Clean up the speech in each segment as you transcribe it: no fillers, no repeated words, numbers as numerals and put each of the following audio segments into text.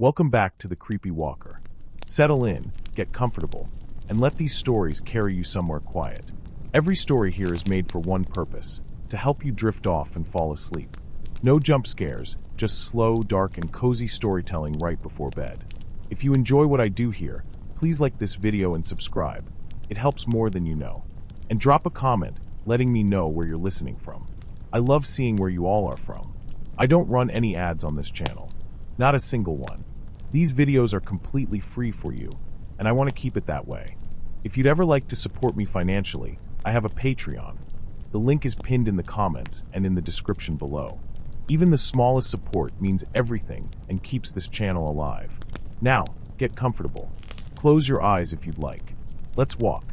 Welcome back to The Creepy Walker. Settle in, get comfortable, and let these stories carry you somewhere quiet. Every story here is made for one purpose, to help you drift off and fall asleep. No jump scares, just slow, dark, and cozy storytelling right before bed. If you enjoy what I do here, please like this video and subscribe. It helps more than you know. And drop a comment, letting me know where you're listening from. I love seeing where you all are from. I don't run any ads on this channel. Not a single one. These videos are completely free for you, and I want to keep it that way. If you'd ever like to support me financially, I have a Patreon. The link is pinned in the comments and in the description below. Even the smallest support means everything and keeps this channel alive. Now, get comfortable. Close your eyes if you'd like. Let's walk.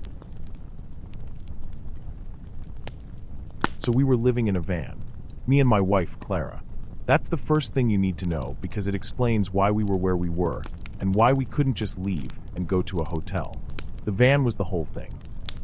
So we were living in a van. Me and my wife, Clara. That's the first thing you need to know because it explains why we were where we were and why we couldn't just leave and go to a hotel. The van was the whole thing.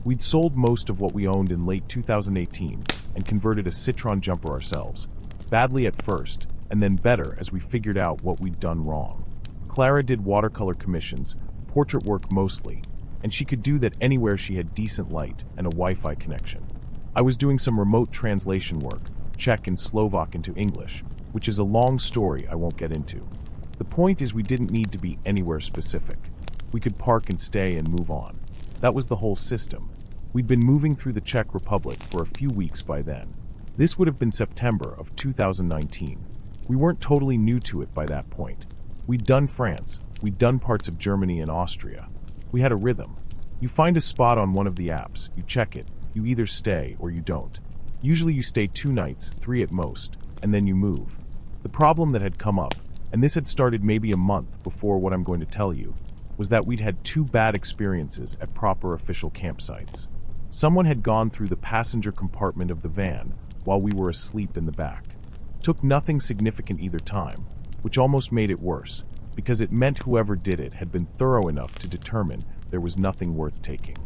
We'd sold most of what we owned in late 2018 and converted a Citroen Jumper ourselves. Badly at first, and then better as we figured out what we'd done wrong. Clara did watercolor commissions, portrait work mostly, and she could do that anywhere she had decent light and a Wi-Fi connection. I was doing some remote translation work, Czech and Slovak into English, which is a long story I won't get into. The point is we didn't need to be anywhere specific. We could park and stay and move on. That was the whole system. We'd been moving through the Czech Republic for a few weeks by then. This would have been September of 2019. We weren't totally new to it by that point. We'd done France, we'd done parts of Germany and Austria. We had a rhythm. You find a spot on one of the apps, you check it, you either stay or you don't. Usually you stay 2 nights, 3 at most, and then you move. The problem that had come up, and this had started maybe a month before what I'm going to tell you, was that we'd had 2 bad experiences at proper official campsites. Someone had gone through the passenger compartment of the van while we were asleep in the back. Took nothing significant either time, which almost made it worse, because it meant whoever did it had been thorough enough to determine there was nothing worth taking.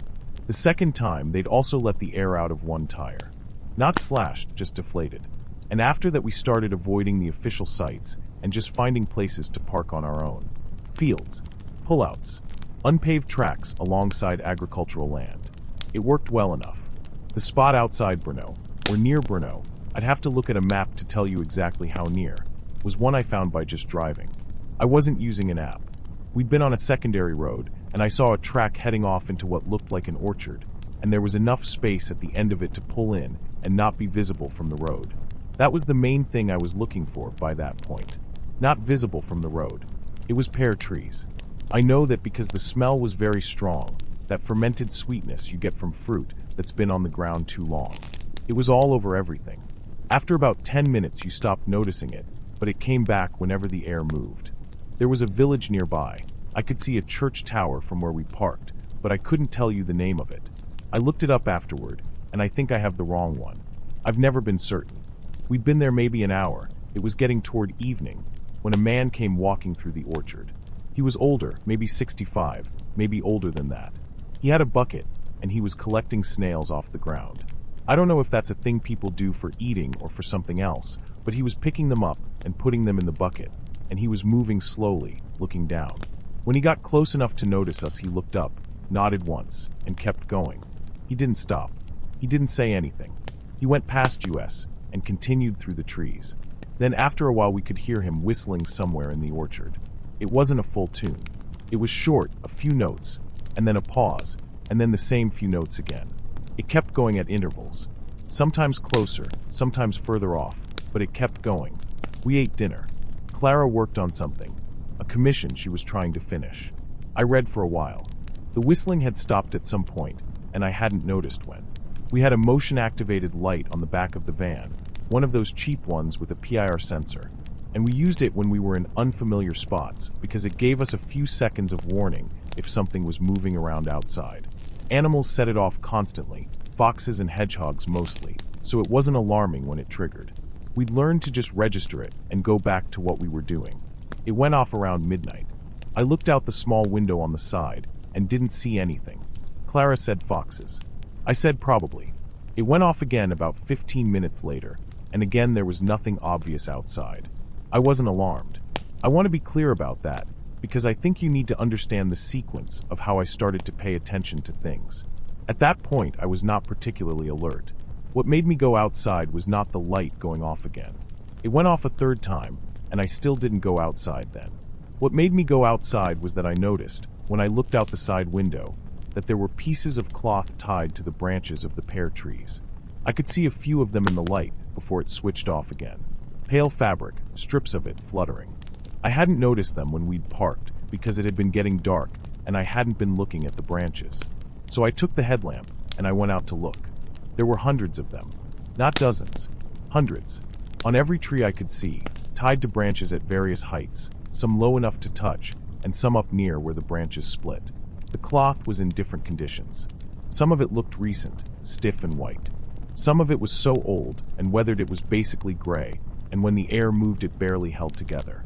The second time, they'd also let the air out of one tire. Not slashed, just deflated. And after that we started avoiding the official sites and just finding places to park on our own. Fields, pullouts, unpaved tracks alongside agricultural land. It worked well enough. The spot outside Brno, or near Brno, I'd have to look at a map to tell you exactly how near, was one I found by just driving. I wasn't using an app. We'd been on a secondary road, and I saw a track heading off into what looked like an orchard, and there was enough space at the end of it to pull in and not be visible from the road. That was the main thing I was looking for by that point. Not visible from the road. It was pear trees. I know that because the smell was very strong, that fermented sweetness you get from fruit that's been on the ground too long. It was all over everything. After about 10 minutes you stopped noticing it, but it came back whenever the air moved. There was a village nearby. I could see a church tower from where we parked, but I couldn't tell you the name of it. I looked it up afterward, and I think I have the wrong one. I've never been certain. We'd been there maybe an hour. It was getting toward evening when a man came walking through the orchard. He was older, maybe 65, maybe older than that. He had a bucket, and he was collecting snails off the ground. I don't know if that's a thing people do for eating or for something else, but he was picking them up and putting them in the bucket, and he was moving slowly, looking down. When he got close enough to notice us, he looked up, nodded once, and kept going. He didn't stop. He didn't say anything. He went past us and continued through the trees. Then after a while we could hear him whistling somewhere in the orchard. It wasn't a full tune. It was short, a few notes, and then a pause, and then the same few notes again. It kept going at intervals. Sometimes closer, sometimes further off, but it kept going. We ate dinner. Clara worked on something, a commission she was trying to finish. I read for a while. The whistling had stopped at some point, and I hadn't noticed when. We had a motion-activated light on the back of the van, one of those cheap ones with a PIR sensor, and we used it when we were in unfamiliar spots because it gave us a few seconds of warning if something was moving around outside. Animals set it off constantly, foxes and hedgehogs mostly, so it wasn't alarming when it triggered. We'd learned to just register it and go back to what we were doing. It went off around midnight. I looked out the small window on the side and didn't see anything. Clara said foxes. I said probably. It went off again about 15 minutes later, and again there was nothing obvious outside. I wasn't alarmed. I want to be clear about that, because I think you need to understand the sequence of how I started to pay attention to things. At that point, I was not particularly alert. What made me go outside was not the light going off again. It went off a third time, and I still didn't go outside then. What made me go outside was that I noticed, when I looked out the side window, that there were pieces of cloth tied to the branches of the pear trees. I could see a few of them in the light before it switched off again. Pale fabric, strips of it fluttering. I hadn't noticed them when we'd parked because it had been getting dark and I hadn't been looking at the branches. So I took the headlamp and I went out to look. There were hundreds of them. Not dozens. Hundreds. On every tree I could see, tied to branches at various heights, some low enough to touch and some up near where the branches split. The cloth was in different conditions. Some of it looked recent, stiff and white. Some of it was so old and weathered it was basically gray, and when the air moved it barely held together.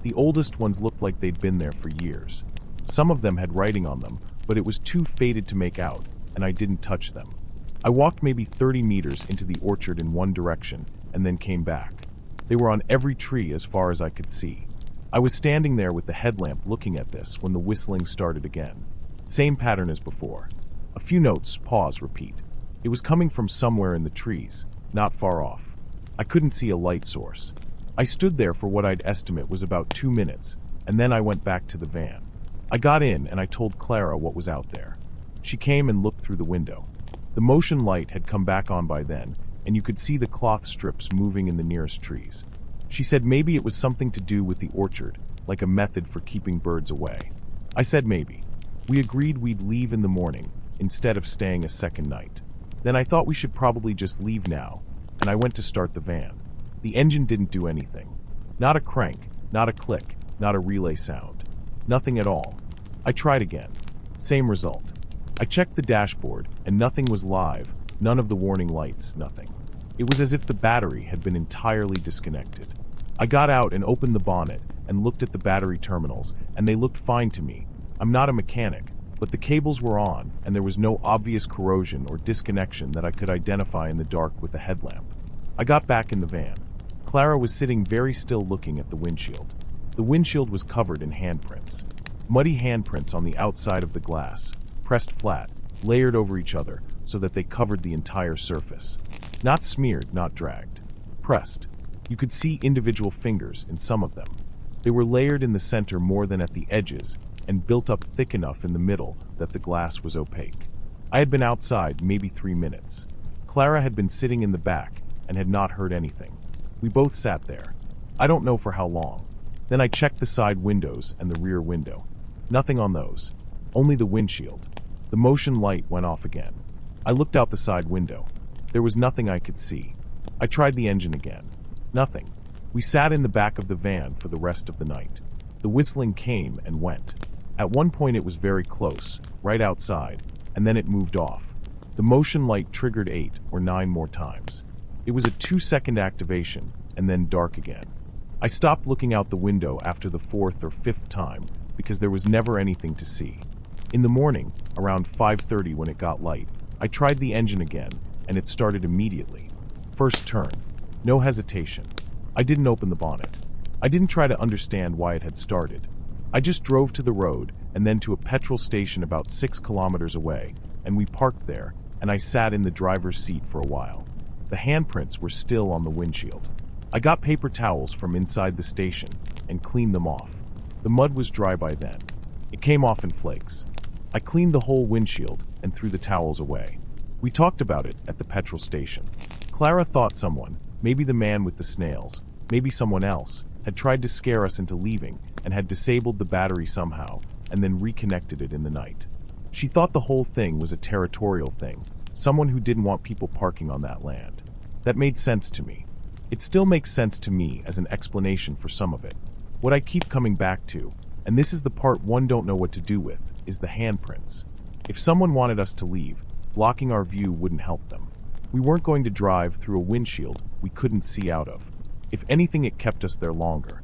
The oldest ones looked like they'd been there for years. Some of them had writing on them, but it was too faded to make out, and I didn't touch them. I walked maybe 30 meters into the orchard in one direction, and then came back. They were on every tree as far as I could see. I was standing there with the headlamp looking at this when the whistling started again. Same pattern as before. A few notes, pause, repeat. It was coming from somewhere in the trees, not far off. I couldn't see a light source. I stood there for what I'd estimate was about 2 minutes, and then I went back to the van. I got in and I told Clara what was out there. She came and looked through the window. The motion light had come back on by then, and you could see the cloth strips moving in the nearest trees. She said maybe it was something to do with the orchard, like a method for keeping birds away. I said maybe. We agreed we'd leave in the morning, instead of staying a second night. Then I thought we should probably just leave now, and I went to start the van. The engine didn't do anything. Not a crank, not a click, not a relay sound. Nothing at all. I tried again. Same result. I checked the dashboard, and nothing was live, none of the warning lights, nothing. It was as if the battery had been entirely disconnected. I got out and opened the bonnet and looked at the battery terminals, and they looked fine to me. I'm not a mechanic, but the cables were on, and there was no obvious corrosion or disconnection that I could identify in the dark with a headlamp. I got back in the van. Clara was sitting very still looking at the windshield. The windshield was covered in handprints. Muddy handprints on the outside of the glass, pressed flat, layered over each other so that they covered the entire surface. Not smeared, not dragged. Pressed. You could see individual fingers in some of them. They were layered in the center more than at the edges, and built up thick enough in the middle that the glass was opaque. I had been outside maybe 3 minutes. Clara had been sitting in the back and had not heard anything. We both sat there. I don't know for how long. Then I checked the side windows and the rear window. Nothing on those. Only the windshield. The motion light went off again. I looked out the side window. There was nothing I could see. I tried the engine again. Nothing. We sat in the back of the van for the rest of the night. The whistling came and went. At one point it was very close, right outside, and then it moved off. The motion light triggered 8 or 9 more times. It was a 2-second activation, and then dark again. I stopped looking out the window after the 4th or 5th time, because there was never anything to see. In the morning, around 5:30 when it got light, I tried the engine again, and it started immediately. First turn. No hesitation. I didn't open the bonnet. I didn't try to understand why it had started. I just drove to the road, and then to a petrol station about 6 kilometers away, and we parked there, and I sat in the driver's seat for a while. The handprints were still on the windshield. I got paper towels from inside the station and cleaned them off. The mud was dry by then. It came off in flakes. I cleaned the whole windshield and threw the towels away. We talked about it at the petrol station. Clara thought someone, maybe the man with the snails, maybe someone else, had tried to scare us into leaving and had disabled the battery somehow and then reconnected it in the night. She thought the whole thing was a territorial thing, someone who didn't want people parking on that land. That made sense to me. It still makes sense to me as an explanation for some of it. What I keep coming back to, and this is the part one don't know what to do with, is the handprints. If someone wanted us to leave, blocking our view wouldn't help them. We weren't going to drive through a windshield we couldn't see out of. If anything, it kept us there longer.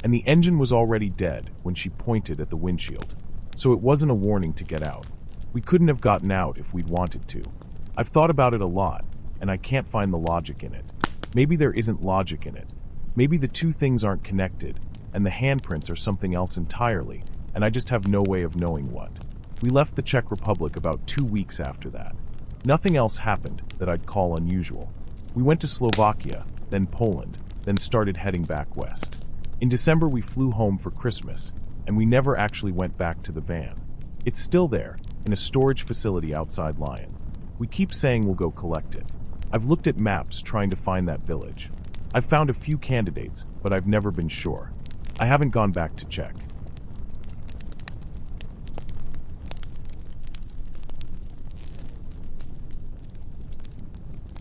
And the engine was already dead when she pointed at the windshield. So it wasn't a warning to get out. We couldn't have gotten out if we'd wanted to. I've thought about it a lot, and I can't find the logic in it. Maybe there isn't logic in it. Maybe the two things aren't connected, and the handprints are something else entirely, and I just have no way of knowing what. We left the Czech Republic about 2 weeks after that. Nothing else happened that I'd call unusual. We went to Slovakia, then Poland, then started heading back west. In December we flew home for Christmas, and we never actually went back to the van. It's still there, in a storage facility outside Lyon. We keep saying we'll go collect it. I've looked at maps trying to find that village. I've found a few candidates, but I've never been sure. I haven't gone back to check.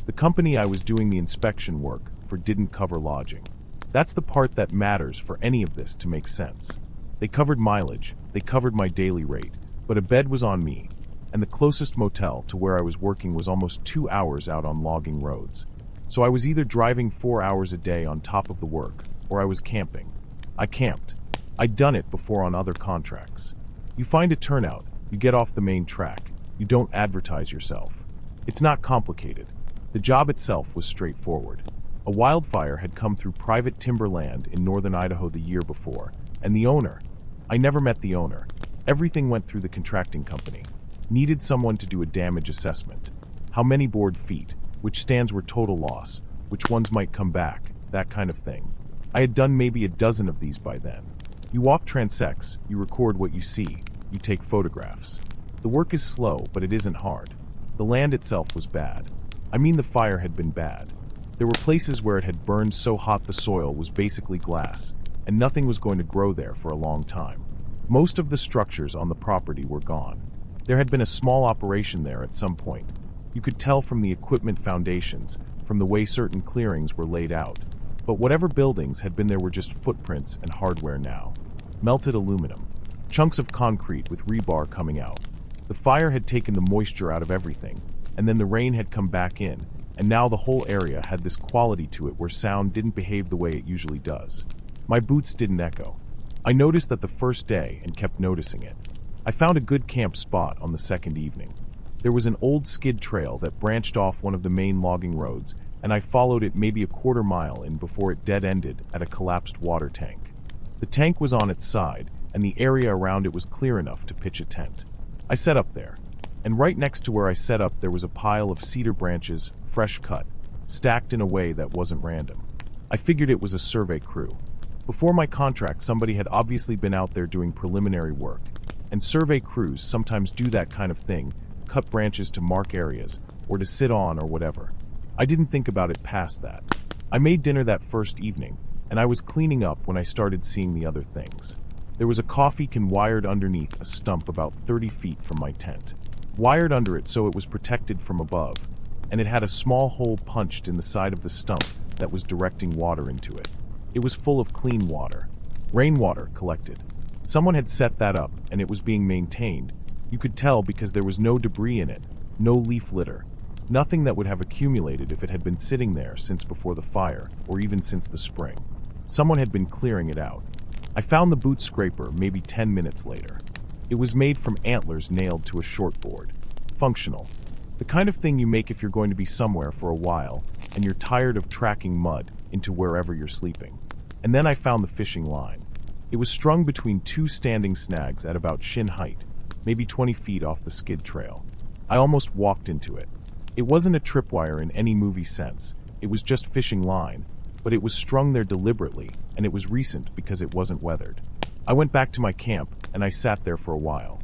The company I was doing the inspection work for didn't cover lodging. That's the part that matters for any of this to make sense. They covered mileage, they covered my daily rate, but a bed was on me, and the closest motel to where I was working was almost 2 hours out on logging roads. So I was either driving 4 hours a day on top of the work, or I was camping. I camped. I'd done it before on other contracts. You find a turnout, you get off the main track, you don't advertise yourself. It's not complicated. The job itself was straightforward. A wildfire had come through private timberland in northern Idaho the year before, and the owner, I never met the owner. Everything went through the contracting company. Needed someone to do a damage assessment. How many board feet, which stands were total loss, which ones might come back, that kind of thing. I had done maybe a dozen of these by then. You walk transects, you record what you see, you take photographs. The work is slow, but it isn't hard. The land itself was bad. I mean, the fire had been bad. There were places where it had burned so hot the soil was basically glass, and nothing was going to grow there for a long time. Most of the structures on the property were gone. There had been a small operation there at some point. You could tell from the equipment foundations, from the way certain clearings were laid out. But whatever buildings had been there were just footprints and hardware now. Melted aluminum. Chunks of concrete with rebar coming out. The fire had taken the moisture out of everything, and then the rain had come back in, and now the whole area had this quality to it where sound didn't behave the way it usually does. My boots didn't echo. I noticed that the first day and kept noticing it. I found a good camp spot on the second evening. There was an old skid trail that branched off one of the main logging roads, and I followed it maybe a quarter mile in before it dead-ended at a collapsed water tank. The tank was on its side, and the area around it was clear enough to pitch a tent. I set up there, and right next to where I set up there was a pile of cedar branches, fresh cut, stacked in a way that wasn't random. I figured it was a survey crew. Before my contract, somebody had obviously been out there doing preliminary work, and survey crews sometimes do that kind of thing, cut branches to mark areas, or to sit on or whatever. I didn't think about it past that. I made dinner that first evening, and I was cleaning up when I started seeing the other things. There was a coffee can wired underneath a stump about 30 feet from my tent. Wired under it so it was protected from above, and it had a small hole punched in the side of the stump that was directing water into it. It was full of clean water. Rainwater collected. Someone had set that up, and it was being maintained. You could tell because there was no debris in it, no leaf litter, nothing that would have accumulated if it had been sitting there since before the fire, or even since the spring. Someone had been clearing it out. I found the boot scraper maybe 10 minutes later. It was made from antlers nailed to a shortboard. Functional. The kind of thing you make if you're going to be somewhere for a while, and you're tired of tracking mud into wherever you're sleeping. And then I found the fishing line. It was strung between two standing snags at about shin height, maybe 20 feet off the skid trail. I almost walked into it. It wasn't a tripwire in any movie sense, it was just fishing line, but it was strung there deliberately, and it was recent because it wasn't weathered. I went back to my camp, and I sat there for a while.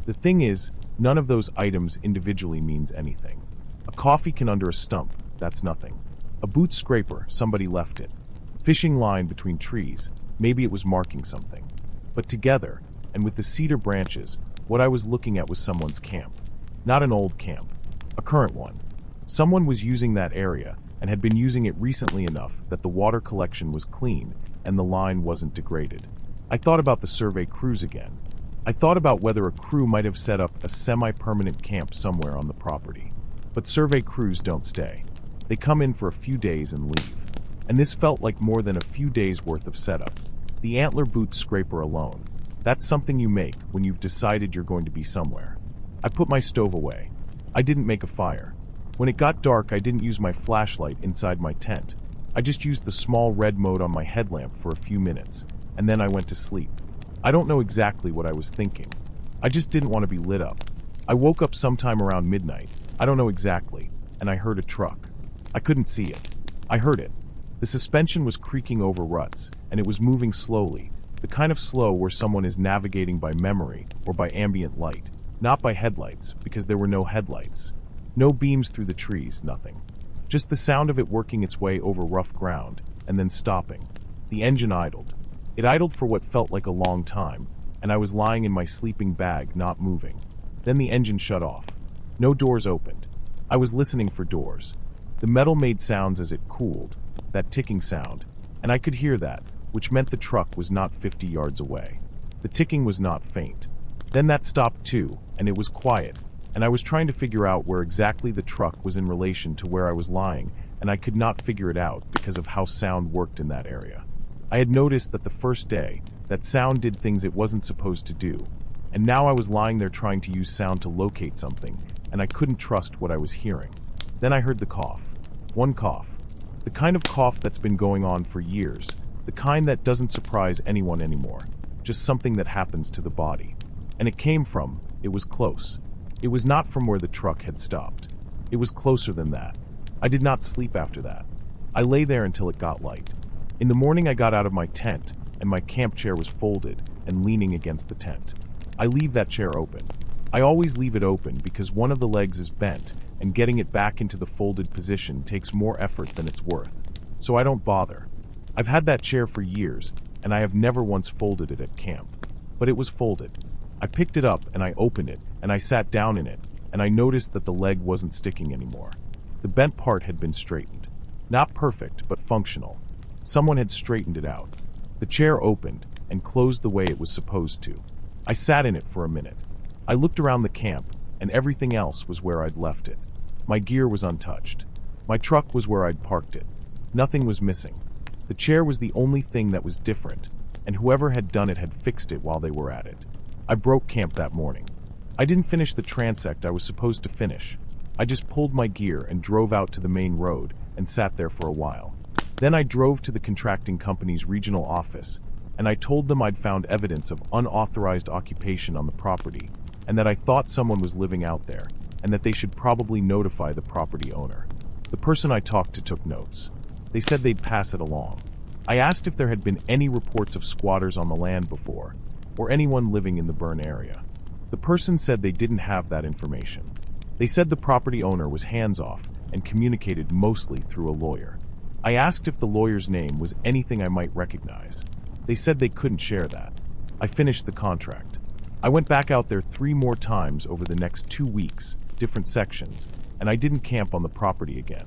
The thing is, none of those items individually means anything. A coffee can under a stump, that's nothing. A boot scraper, somebody left it. Fishing line between trees, maybe it was marking something. But together, and with the cedar branches, what I was looking at was someone's camp. Not an old camp. A current one. Someone was using that area, and had been using it recently enough that the water collection was clean, and the line wasn't degraded. I thought about the survey crews again. I thought about whether a crew might have set up a semi-permanent camp somewhere on the property. But survey crews don't stay. They come in for a few days and leave. And this felt like more than a few days worth of setup. The antler boot scraper alone. That's something you make when you've decided you're going to be somewhere. I put my stove away. I didn't make a fire. When it got dark, I didn't use my flashlight inside my tent. I just used the small red mode on my headlamp for a few minutes, and then I went to sleep. I don't know exactly what I was thinking. I just didn't want to be lit up. I woke up sometime around midnight, I don't know exactly, and I heard a truck. I couldn't see it. I heard it. The suspension was creaking over ruts, and it was moving slowly, the kind of slow where someone is navigating by memory or by ambient light, not by headlights, because there were no headlights. No beams through the trees, nothing. Just the sound of it working its way over rough ground, and then stopping. The engine idled. It idled for what felt like a long time, and I was lying in my sleeping bag, not moving. Then the engine shut off. No doors opened. I was listening for doors. The metal made sounds as it cooled, that ticking sound, and I could hear that, which meant the truck was not 50 yards away. The ticking was not faint. Then that stopped too, and it was quiet, and I was trying to figure out where exactly the truck was in relation to where I was lying, and I could not figure it out because of how sound worked in that area. I had noticed that the first day, that sound did things it wasn't supposed to do, and now I was lying there trying to use sound to locate something, and I couldn't trust what I was hearing. Then I heard the cough. One cough. The kind of cough that's been going on for years, the kind that doesn't surprise anyone anymore, just something that happens to the body. And it was close. It was not from where the truck had stopped. It was closer than that. I did not sleep after that. I lay there until it got light. In the morning I got out of my tent, and my camp chair was folded and leaning against the tent. I leave that chair open. I always leave it open because one of the legs is bent, and getting it back into the folded position takes more effort than it's worth. So I don't bother. I've had that chair for years, and I have never once folded it at camp. But it was folded. I picked it up and I opened it, and I sat down in it, and I noticed that the leg wasn't sticking anymore. The bent part had been straightened. Not perfect, but functional. Someone had straightened it out. The chair opened and closed the way it was supposed to. I sat in it for a minute. I looked around the camp, and everything else was where I'd left it. My gear was untouched. My truck was where I'd parked it. Nothing was missing. The chair was the only thing that was different, and whoever had done it had fixed it while they were at it. I broke camp that morning. I didn't finish the transect I was supposed to finish. I just pulled my gear and drove out to the main road and sat there for a while. Then I drove to the contracting company's regional office, and I told them I'd found evidence of unauthorized occupation on the property, and that I thought someone was living out there, and that they should probably notify the property owner. The person I talked to took notes. They said they'd pass it along. I asked if there had been any reports of squatters on the land before, or anyone living in the burn area. The person said they didn't have that information. They said the property owner was hands-off and communicated mostly through a lawyer. I asked if the lawyer's name was anything I might recognize. They said they couldn't share that. I finished the contract. I went back out there 3 more times over the next 2 weeks, different sections, and I didn't camp on the property again.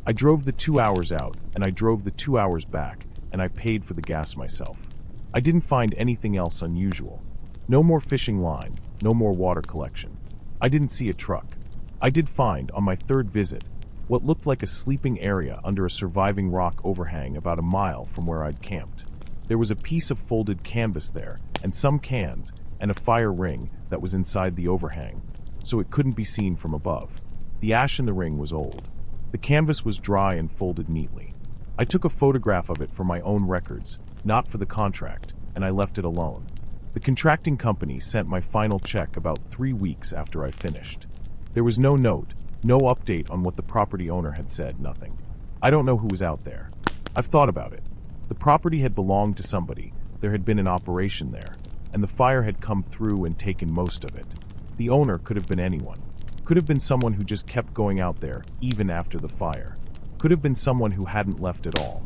I drove the 2 hours out, and I drove the 2 hours back, and I paid for the gas myself. I didn't find anything else unusual. No more fishing line, no more water collection. I didn't see a truck. I did find, on my 3rd visit, what looked like a sleeping area under a surviving rock overhang about a mile from where I'd camped. There was a piece of folded canvas there, and some cans, and a fire ring that was inside the overhang, so it couldn't be seen from above. The ash in the ring was old. The canvas was dry and folded neatly. I took a photograph of it for my own records, not for the contract, and I left it alone. The contracting company sent my final check about 3 weeks after I finished. There was no note, no update on what the property owner had said, nothing. I don't know who was out there. I've thought about it. The property had belonged to somebody, there had been an operation there, and the fire had come through and taken most of it. The owner could have been anyone. Could have been someone who just kept going out there, even after the fire. Could have been someone who hadn't left at all.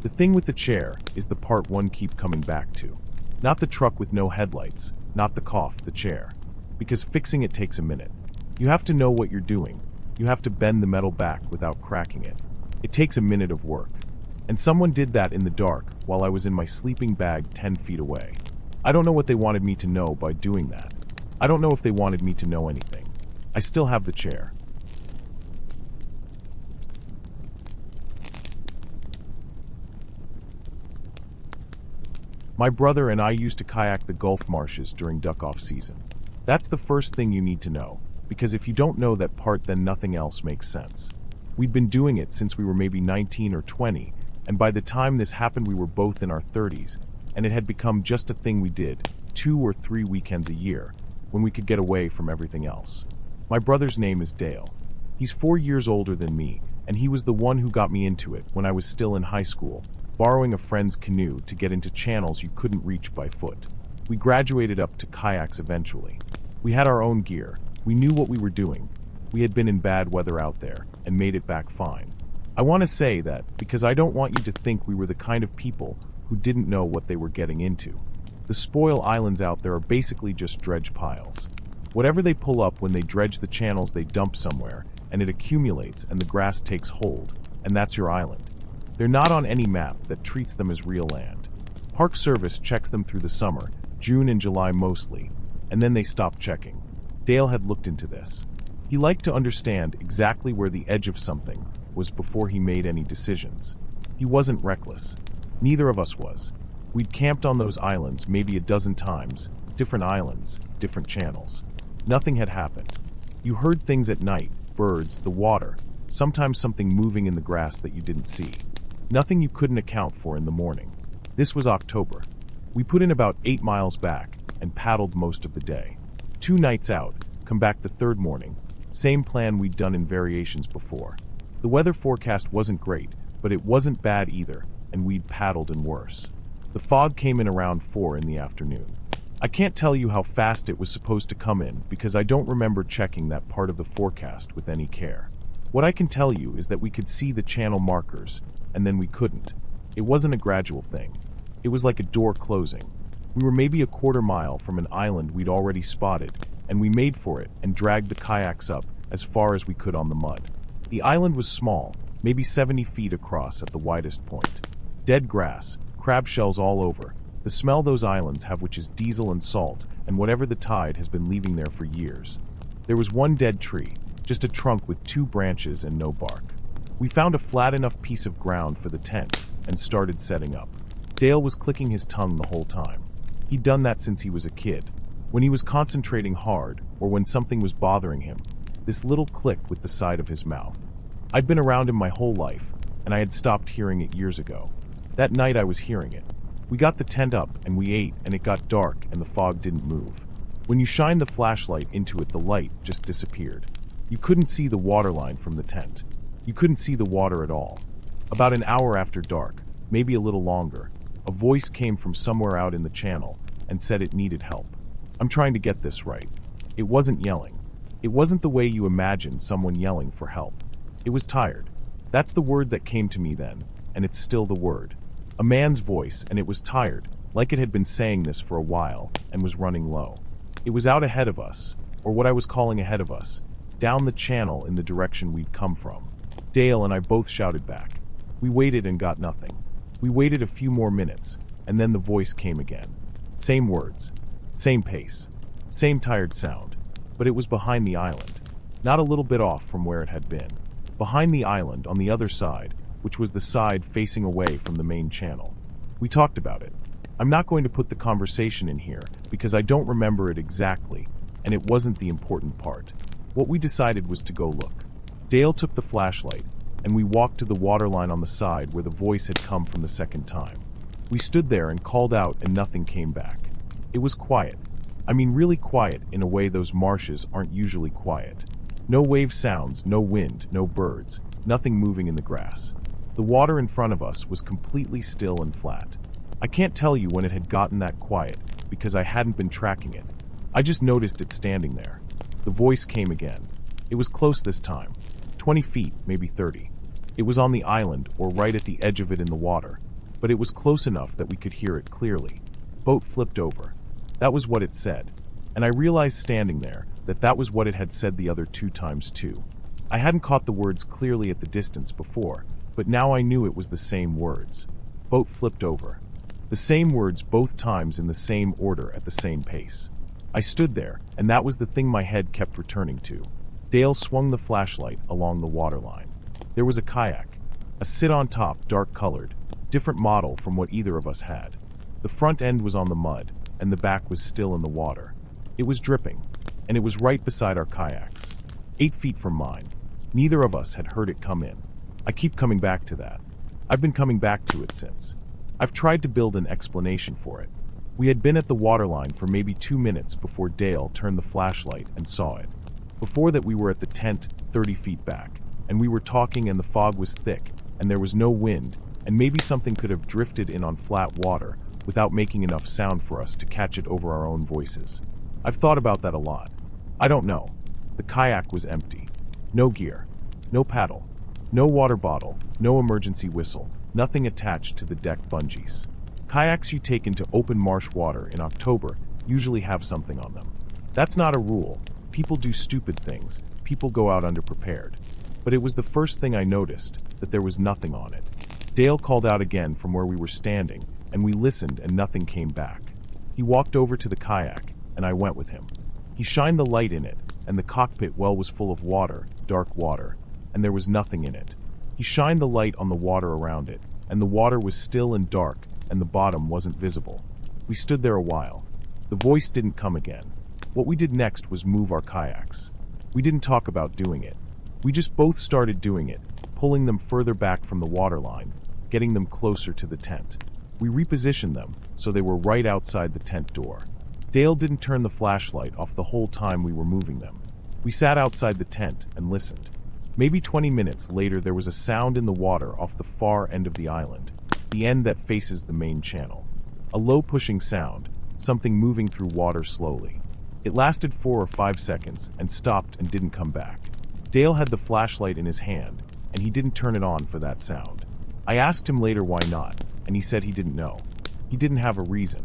The thing with the chair is the part one keep coming back to. Not the truck with no headlights, not the cough, the chair. Because fixing it takes a minute. You have to know what you're doing. You have to bend the metal back without cracking it. It takes a minute of work. And someone did that in the dark while I was in my sleeping bag 10 feet away. I don't know what they wanted me to know by doing that. I don't know if they wanted me to know anything. I still have the chair. My brother and I used to kayak the Gulf marshes during duck-off season. That's the first thing you need to know, because if you don't know that part, then nothing else makes sense. We'd been doing it since we were maybe 19 or 20, and by the time this happened we were both in our 30s, and it had become just a thing we did 2 or 3 weekends a year, when we could get away from everything else. My brother's name is Dale. He's 4 years older than me, and he was the one who got me into it when I was still in high school, borrowing a friend's canoe to get into channels you couldn't reach by foot. We graduated up to kayaks eventually. We had our own gear. We knew what we were doing. We had been in bad weather out there and made it back fine. I want to say that because I don't want you to think we were the kind of people who didn't know what they were getting into. The spoil islands out there are basically just dredge piles. Whatever they pull up when they dredge the channels they dump somewhere, and it accumulates and the grass takes hold, and that's your island. They're not on any map that treats them as real land. Park Service checks them through the summer, June and July mostly, and then they stop checking. Dale had looked into this. He liked to understand exactly where the edge of something was before he made any decisions. He wasn't reckless. Neither of us was. We'd camped on those islands maybe a dozen times, different islands, different channels. Nothing had happened. You heard things at night, birds, the water, sometimes something moving in the grass that you didn't see. Nothing you couldn't account for in the morning. This was October. We put in about 8 miles back and paddled most of the day. 2 nights out, come back the 3rd morning. Same plan we'd done in variations before. The weather forecast wasn't great, but it wasn't bad either, and we'd paddled in worse. The fog came in around 4 in the afternoon. I can't tell you how fast it was supposed to come in because I don't remember checking that part of the forecast with any care. What I can tell you is that we could see the channel markers, and then we couldn't. It wasn't a gradual thing. It was like a door closing. We were maybe a quarter mile from an island we'd already spotted, and we made for it and dragged the kayaks up as far as we could on the mud. The island was small, maybe 70 feet across at the widest point. Dead grass, crab shells all over, the smell those islands have, which is diesel and salt and whatever the tide has been leaving there for years. There was one dead tree, just a trunk with 2 branches and no bark. We found a flat enough piece of ground for the tent and started setting up. Dale was clicking his tongue the whole time. He'd done that since he was a kid. When he was concentrating hard, or when something was bothering him, this little click with the side of his mouth. I'd been around him my whole life, and I had stopped hearing it years ago. That night I was hearing it. We got the tent up, and we ate, and it got dark, and the fog didn't move. When you shined the flashlight into it, the light just disappeared. You couldn't see the water line from the tent. You couldn't see the water at all. About an hour after dark, maybe a little longer, a voice came from somewhere out in the channel and said it needed help. I'm trying to get this right. It wasn't yelling. It wasn't the way you imagine someone yelling for help. It was tired. That's the word that came to me then, and it's still the word. A man's voice, and it was tired, like it had been saying this for a while, and was running low. It was out ahead of us, or what I was calling ahead of us, down the channel in the direction we'd come from. Dale and I both shouted back. We waited and got nothing. We waited a few more minutes, and then the voice came again. Same words, same pace, same tired sound, but it was behind the island, not a little bit off from where it had been. Behind the island, on the other side, which was the side facing away from the main channel. We talked about it. I'm not going to put the conversation in here because I don't remember it exactly, and it wasn't the important part. What we decided was to go look. Dale took the flashlight, and we walked to the waterline on the side where the voice had come from the second time. We stood there and called out, and nothing came back. It was quiet. I mean really quiet in a way those marshes aren't usually quiet. No wave sounds, no wind, no birds, nothing moving in the grass. The water in front of us was completely still and flat. I can't tell you when it had gotten that quiet because I hadn't been tracking it. I just noticed it standing there. The voice came again. It was close this time. 20 feet, maybe 30. It was on the island or right at the edge of it in the water, but it was close enough that we could hear it clearly. Boat flipped over. That was what it said. And I realized standing there that that was what it had said the other 2 times too. I hadn't caught the words clearly at the distance before, but now I knew it was the same words. Boat flipped over. The same words both times in the same order at the same pace. I stood there, and that was the thing my head kept returning to. Dale swung the flashlight along the waterline. There was a kayak. A sit-on-top, dark-colored, different model from what either of us had. The front end was on the mud, and the back was still in the water. It was dripping, and it was right beside our kayaks. 8 feet from mine. Neither of us had heard it come in. I keep coming back to that. I've been coming back to it since. I've tried to build an explanation for it. We had been at the waterline for maybe 2 minutes before Dale turned the flashlight and saw it. Before that, we were at the tent 30 feet back, and we were talking and the fog was thick, and there was no wind, and maybe something could have drifted in on flat water without making enough sound for us to catch it over our own voices. I've thought about that a lot. I don't know. The kayak was empty. No gear. No paddle. No water bottle. No emergency whistle. Nothing attached to the deck bungees. Kayaks you take into open marsh water in October usually have something on them. That's not a rule. People do stupid things. People go out underprepared. But it was the first thing I noticed, that there was nothing on it. Dale called out again from where we were standing, and we listened and nothing came back. He walked over to the kayak, and I went with him. He shined the light in it, and the cockpit well was full of water, dark water, and there was nothing in it. He shined the light on the water around it, and the water was still and dark, and the bottom wasn't visible. We stood there a while. The voice didn't come again. What we did next was move our kayaks. We didn't talk about doing it. We just both started doing it, pulling them further back from the waterline, getting them closer to the tent. We repositioned them so they were right outside the tent door. Dale didn't turn the flashlight off the whole time we were moving them. We sat outside the tent and listened. Maybe 20 minutes later, there was a sound in the water off the far end of the island, the end that faces the main channel. A low pushing sound, something moving through water slowly. It lasted 4 or 5 seconds and stopped and didn't come back. Dale had the flashlight in his hand, and he didn't turn it on for that sound. I asked him later why not, and he said he didn't know. He didn't have a reason.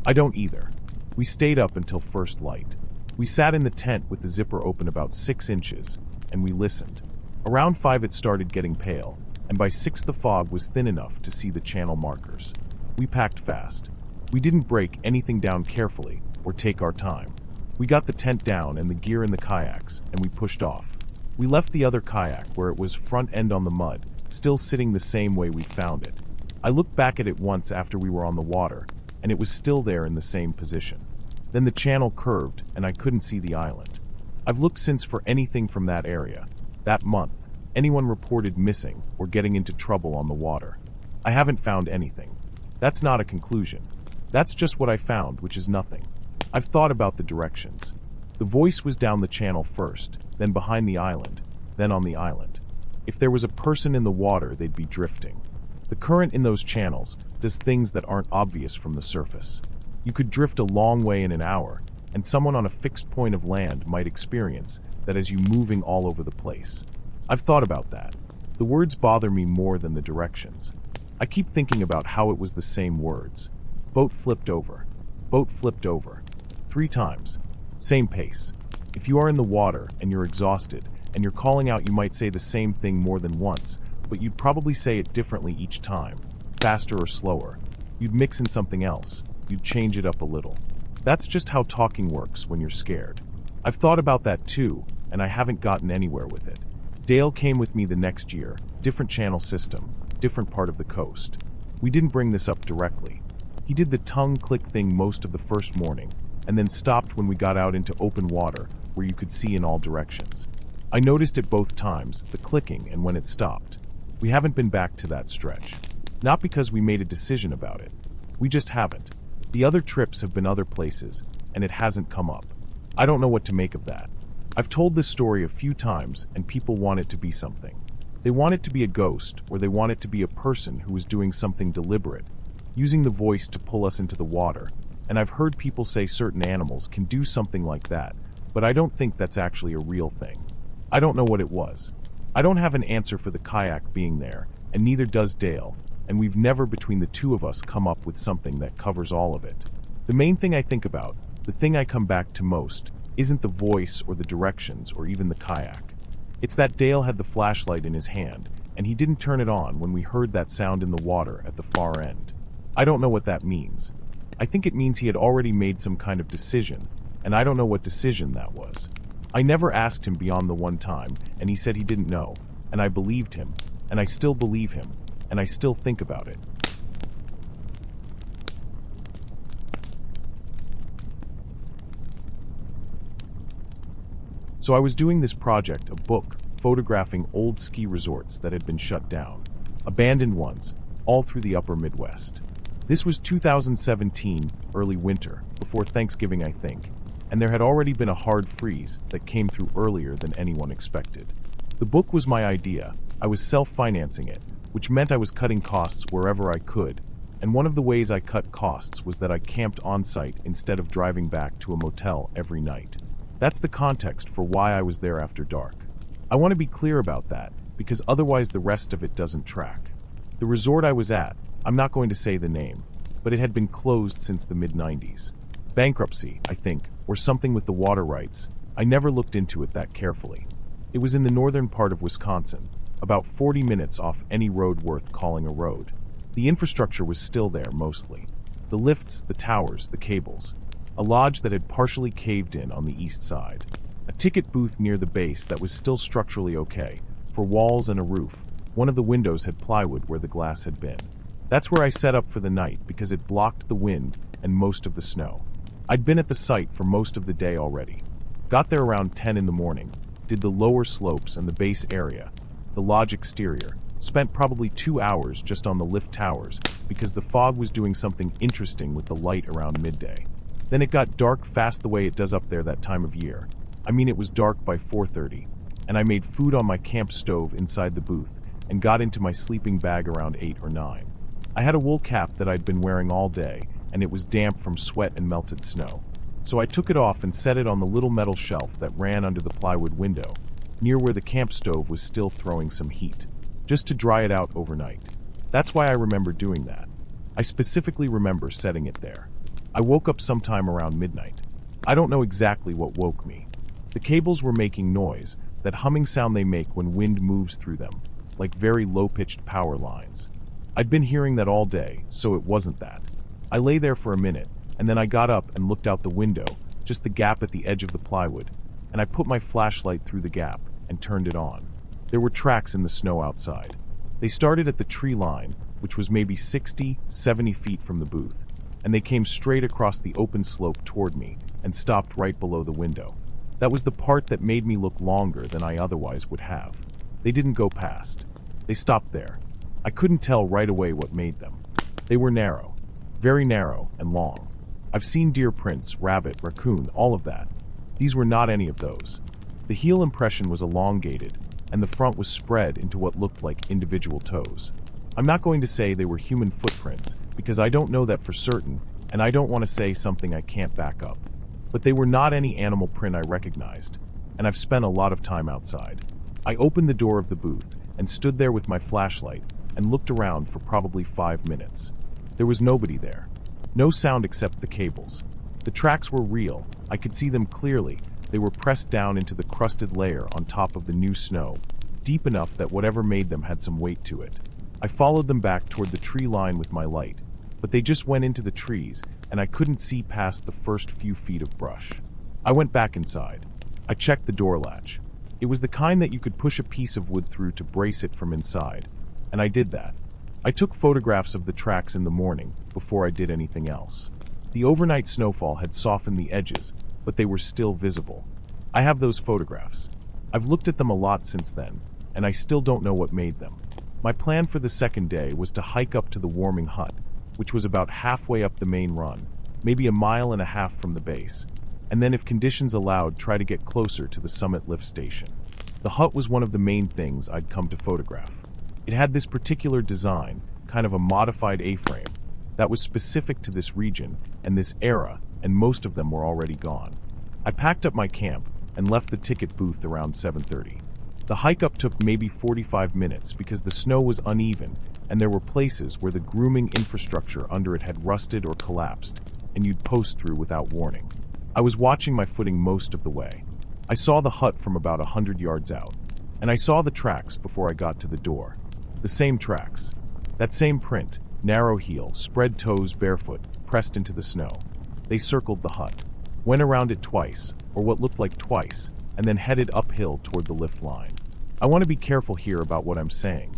I don't either. We stayed up until first light. We sat in the tent with the zipper open about 6 inches, and we listened. Around 5 it started getting pale, and by 6 the fog was thin enough to see the channel markers. We packed fast. We didn't break anything down carefully or take our time. We got the tent down and the gear in the kayaks, and we pushed off. We left the other kayak where it was front end on the mud, still sitting the same way we found it. I looked back at it once after we were on the water, and it was still there in the same position. Then the channel curved, and I couldn't see the island. I've looked since for anything from that area. That month, anyone reported missing or getting into trouble on the water. I haven't found anything. That's not a conclusion. That's just what I found, which is nothing. I've thought about the directions. The voice was down the channel first, then behind the island, then on the island. If there was a person in the water, they'd be drifting. The current in those channels does things that aren't obvious from the surface. You could drift a long way in an hour, and someone on a fixed point of land might experience that as you moving all over the place. I've thought about that. The words bother me more than the directions. I keep thinking about how it was the same words. Boat flipped over. Boat flipped over. 3 times. Same pace. If you are in the water and you're exhausted and you're calling out, you might say the same thing more than once, but you'd probably say it differently each time, faster or slower. You'd mix in something else. You'd change it up a little. That's just how talking works when you're scared. I've thought about that too, and I haven't gotten anywhere with it. Dale came with me the next year, different channel system, different part of the coast. We didn't bring this up directly. He did the tongue click thing most of the first morning, and then stopped when we got out into open water where you could see in all directions. I noticed it both times, the clicking and when it stopped. We haven't been back to that stretch. Not because we made a decision about it. We just haven't. The other trips have been other places, and it hasn't come up. I don't know what to make of that. I've told this story a few times, and people want it to be something. They want it to be a ghost, or they want it to be a person who is doing something deliberate, using the voice to pull us into the water. And I've heard people say certain animals can do something like that, but I don't think that's actually a real thing. I don't know what it was. I don't have an answer for the kayak being there, and neither does Dale, and we've never between the two of us come up with something that covers all of it. The main thing I think about, the thing I come back to most, isn't the voice or the directions or even the kayak. It's that Dale had the flashlight in his hand, and he didn't turn it on when we heard that sound in the water at the far end. I don't know what that means. I think it means he had already made some kind of decision, and I don't know what decision that was. I never asked him beyond the one time, and he said he didn't know, and I believed him, and I still believe him, and I still think about it. So I was doing this project, a book, photographing old ski resorts that had been shut down. abandoned ones, all through the upper Midwest. This was 2017, early winter, before Thanksgiving I think, and there had already been a hard freeze that came through earlier than anyone expected. The book was my idea. I was self-financing it, which meant I was cutting costs wherever I could, and one of the ways I cut costs was that I camped on-site instead of driving back to a motel every night. That's the context for why I was there after dark. I want to be clear about that, because otherwise the rest of it doesn't track. The resort I was at, I'm not going to say the name, but it had been closed since the mid-90s. Bankruptcy, I think, or something with the water rights. I never looked into it that carefully. It was in the northern part of Wisconsin, about 40 minutes off any road worth calling a road. The infrastructure was still there, mostly. The lifts, the towers, the cables. A lodge that had partially caved in on the east side. A ticket booth near the base that was still structurally okay, for walls and a roof. One of the windows had plywood where the glass had been. That's where I set up for the night because it blocked the wind and most of the snow. I'd been at the site for most of the day already. Got there around 10 in the morning, did the lower slopes and the base area, the lodge exterior, spent probably 2 hours just on the lift towers because the fog was doing something interesting with the light around midday. Then it got dark fast the way it does up there that time of year. I mean, it was dark by 4:30, and I made food on my camp stove inside the booth and got into my sleeping bag around 8 or 9. I had a wool cap that I'd been wearing all day, and it was damp from sweat and melted snow. So I took it off and set it on the little metal shelf that ran under the plywood window, near where the camp stove was still throwing some heat, just to dry it out overnight. That's why I remember doing that. I specifically remember setting it there. I woke up sometime around midnight. I don't know exactly what woke me. The cables were making noise, that humming sound they make when wind moves through them, like very low-pitched power lines. I'd been hearing that all day, so it wasn't that. I lay there for a minute, and then I got up and looked out the window, just the gap at the edge of the plywood, and I put my flashlight through the gap and turned it on. There were tracks in the snow outside. They started at the tree line, which was maybe 60, 70 feet from the booth, and they came straight across the open slope toward me and stopped right below the window. That was the part that made me look longer than I otherwise would have. They didn't go past. They stopped there. I couldn't tell right away what made them. They were narrow. Very narrow and long. I've seen deer prints, rabbit, raccoon, all of that. These were not any of those. The heel impression was elongated, and the front was spread into what looked like individual toes. I'm not going to say they were human footprints, because I don't know that for certain, and I don't want to say something I can't back up. But they were not any animal print I recognized, and I've spent a lot of time outside. I opened the door of the booth and stood there with my flashlight and looked around for probably 5 minutes. There was nobody there. No sound except the cables. The tracks were real. I could see them clearly. They were pressed down into the crusted layer on top of the new snow, deep enough that whatever made them had some weight to it. I followed them back toward the tree line with my light, but they just went into the trees, and I couldn't see past the first few feet of brush. I went back inside. I checked the door latch. It was the kind that you could push a piece of wood through to brace it from inside, and I did that. I took photographs of the tracks in the morning before I did anything else. The overnight snowfall had softened the edges, but they were still visible. I have those photographs. I've looked at them a lot since then, and I still don't know what made them. My plan for the second day was to hike up to the warming hut, which was about halfway up the main run, maybe 1.5 miles from the base, and then if conditions allowed, try to get closer to the summit lift station. The hut was one of the main things I'd come to photograph. It had this particular design, kind of a modified A-frame, that was specific to this region and this era, and most of them were already gone. I packed up my camp and left the ticket booth around 7:30. The hike up took maybe 45 minutes because the snow was uneven and there were places where the grooming infrastructure under it had rusted or collapsed, and you'd post through without warning. I was watching my footing most of the way. I saw the hut from about 100 yards out, and I saw the tracks before I got to the door. The same tracks. That same print, narrow heel, spread toes barefoot, pressed into the snow. They circled the hut, went around it twice, or what looked like twice, and then headed uphill toward the lift line. I want to be careful here about what I'm saying.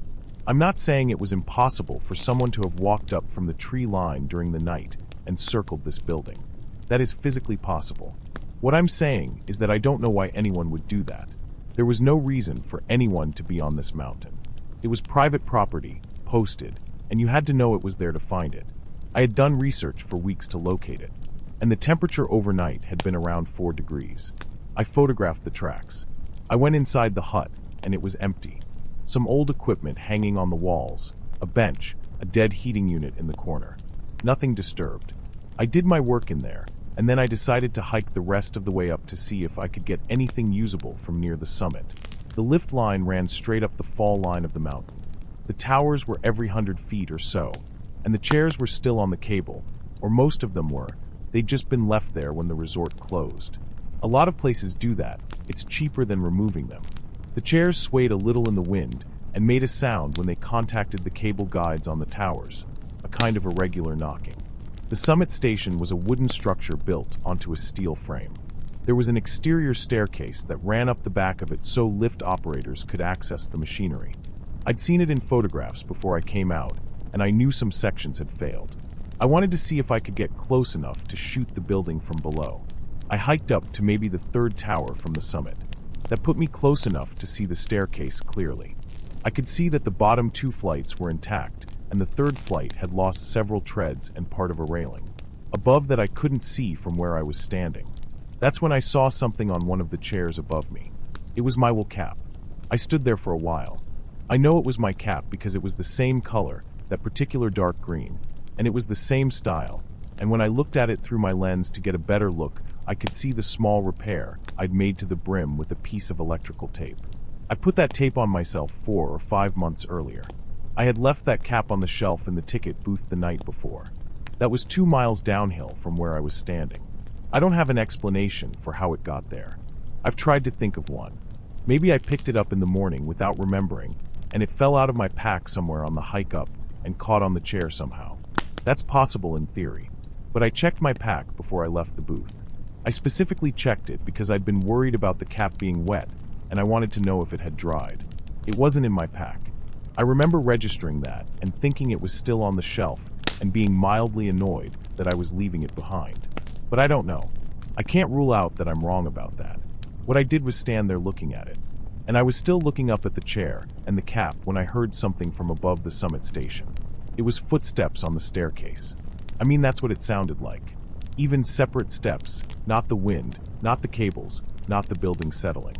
I'm not saying it was impossible for someone to have walked up from the tree line during the night and circled this building. That is physically possible. What I'm saying is that I don't know why anyone would do that. There was no reason for anyone to be on this mountain. It was private property, posted, and you had to know it was there to find it. I had done research for weeks to locate it, and the temperature overnight had been around 4 degrees. I photographed the tracks. I went inside the hut, and it was empty. Some old equipment hanging on the walls, a bench, a dead heating unit in the corner. Nothing disturbed. I did my work in there, and then I decided to hike the rest of the way up to see if I could get anything usable from near the summit. The lift line ran straight up the fall line of the mountain. The towers were every 100 feet or so, and the chairs were still on the cable, or most of them were. They'd just been left there when the resort closed. A lot of places do that. It's cheaper than removing them. The chairs swayed a little in the wind and made a sound when they contacted the cable guides on the towers, a kind of irregular knocking. The summit station was a wooden structure built onto a steel frame. There was an exterior staircase that ran up the back of it so lift operators could access the machinery. I'd seen it in photographs before I came out, and I knew some sections had failed. I wanted to see if I could get close enough to shoot the building from below. I hiked up to maybe the 3rd tower from the summit. That put me close enough to see the staircase clearly. I could see that the bottom 2 flights were intact, and the 3rd flight had lost several treads and part of a railing. Above that I couldn't see from where I was standing. That's when I saw something on one of the chairs above me. It was my wool cap. I stood there for a while. I know it was my cap because it was the same color, that particular dark green, and it was the same style, and when I looked at it through my lens to get a better look, I could see the small repair I'd made to the brim with a piece of electrical tape. I put that tape on myself 4 or 5 months earlier. I had left that cap on the shelf in the ticket booth the night before. That was 2 miles downhill from where I was standing. I don't have an explanation for how it got there. I've tried to think of one. Maybe I picked it up in the morning without remembering, and it fell out of my pack somewhere on the hike up and caught on the chair somehow. That's possible in theory, but I checked my pack before I left the booth. I specifically checked it because I'd been worried about the cap being wet, and I wanted to know if it had dried. It wasn't in my pack. I remember registering that and thinking it was still on the shelf and being mildly annoyed that I was leaving it behind. But I don't know. I can't rule out that I'm wrong about that. What I did was stand there looking at it. And I was still looking up at the chair and the cap when I heard something from above the summit station. It was footsteps on the staircase. I mean, that's what it sounded like. Even separate steps, not the wind, not the cables, not the building settling.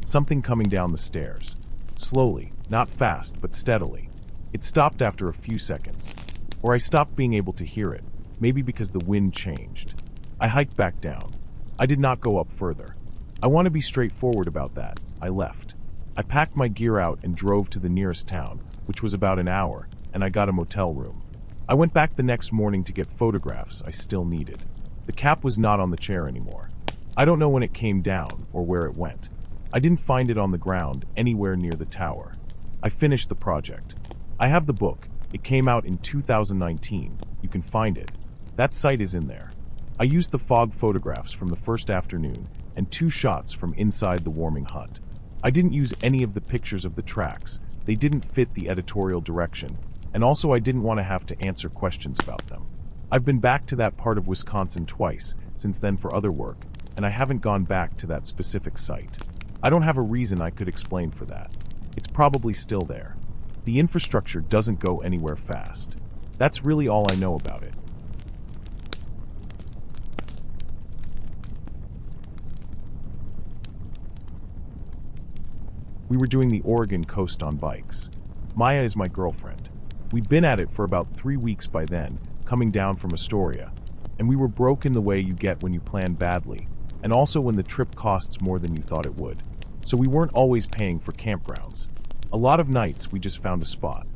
Something coming down the stairs. Slowly, not fast, but steadily. It stopped after a few seconds. Or I stopped being able to hear it, maybe because the wind changed. I hiked back down. I did not go up further. I want to be straightforward about that. I left. I packed my gear out and drove to the nearest town, which was about an hour, and I got a motel room. I went back the next morning to get photographs I still needed. The cap was not on the chair anymore. I don't know when it came down or where it went. I didn't find it on the ground anywhere near the tower. I finished the project. I have the book. It came out in 2019. You can find it. That site is in there. I used the fog photographs from the first afternoon and 2 shots from inside the warming hut. I didn't use any of the pictures of the tracks. They didn't fit the editorial direction, and also I didn't want to have to answer questions about them. I've been back to that part of Wisconsin twice since then for other work, and I haven't gone back to that specific site. I don't have a reason I could explain for that. It's probably still there. The infrastructure doesn't go anywhere fast. That's really all I know about it. We were doing the Oregon coast on bikes. Maya is my girlfriend. We'd been at it for about 3 weeks by then, coming down from Astoria, and we were broke in the way you get when you plan badly, and also when the trip costs more than you thought it would. So we weren't always paying for campgrounds. A lot of nights we just found a spot,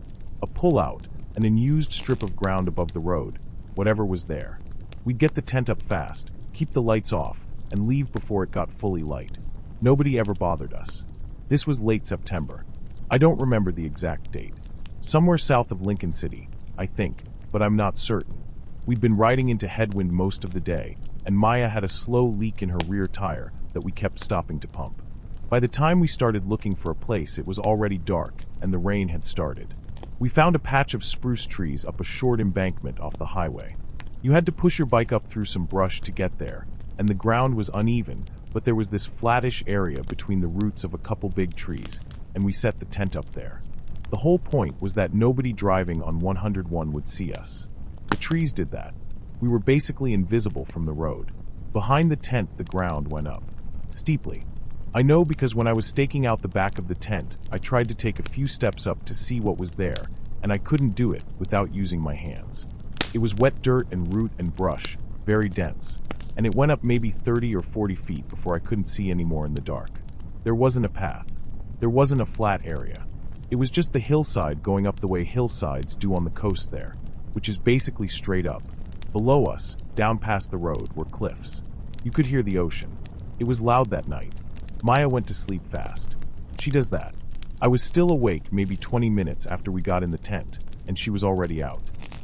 a pullout, an unused strip of ground above the road, whatever was there. We'd get the tent up fast, keep the lights off, and leave before it got fully light. Nobody ever bothered us. This was late September. I don't remember the exact date. Somewhere south of Lincoln City, I think, but I'm not certain. We'd been riding into headwind most of the day, and Maya had a slow leak in her rear tire that we kept stopping to pump. By the time we started looking for a place, it was already dark, and the rain had started. We found a patch of spruce trees up a short embankment off the highway. You had to push your bike up through some brush to get there, and the ground was uneven, but there was this flattish area between the roots of a couple big trees, and we set the tent up there. The whole point was that nobody driving on 101 would see us. The trees did that. We were basically invisible from the road. Behind the tent, the ground went up. Steeply. I know because when I was staking out the back of the tent, I tried to take a few steps up to see what was there, and I couldn't do it without using my hands. It was wet dirt and root and brush, very dense, and it went up maybe 30 or 40 feet before I couldn't see anymore in the dark. There wasn't a path. There wasn't a flat area. It was just the hillside going up the way hillsides do on the coast there, which is basically straight up. Below us, down past the road, were cliffs. You could hear the ocean. It was loud that night. Maya went to sleep fast. She does that. I was still awake maybe 20 minutes after we got in the tent, and she was already out.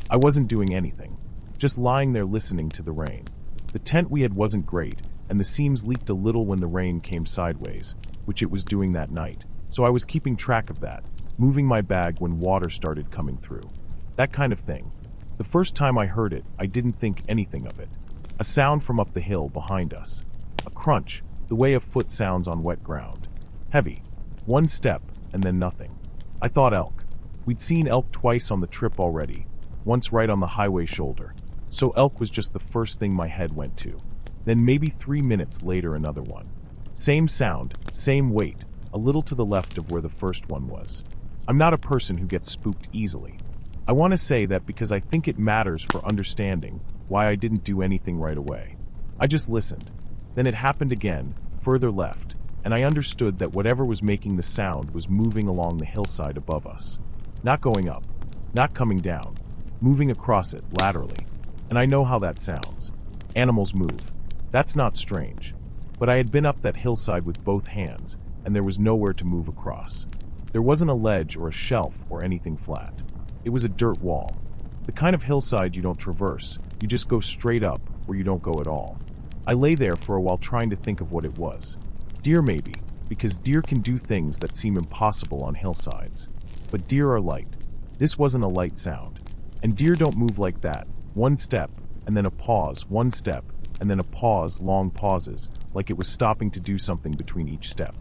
I wasn't doing anything, just lying there listening to the rain. The tent we had wasn't great, and the seams leaked a little when the rain came sideways, which it was doing that night, so I was keeping track of that, moving my bag when water started coming through. That kind of thing. The first time I heard it, I didn't think anything of it. A sound from up the hill behind us. A crunch, the way a foot sounds on wet ground. Heavy. One step, and then nothing. I thought elk. We'd seen elk twice on the trip already, once right on the highway shoulder, so elk was just the first thing my head went to. Then maybe 3 minutes later another one. Same sound, same weight, a little to the left of where the first one was. I'm not a person who gets spooked easily. I want to say that because I think it matters for understanding why I didn't do anything right away. I just listened. Then it happened again, further left, and I understood that whatever was making the sound was moving along the hillside above us. Not going up, not coming down, moving across it laterally. And I know how that sounds. Animals move. That's not strange. But I had been up that hillside with both hands, and there was nowhere to move across. There wasn't a ledge or a shelf or anything flat. It was a dirt wall. The kind of hillside you don't traverse, you just go straight up or you don't go at all. I lay there for a while trying to think of what it was. Deer maybe, because deer can do things that seem impossible on hillsides. But deer are light. This wasn't a light sound. And deer don't move like that. One step, and then a pause, one step, and then a pause, long pauses, like it was stopping to do something between each step.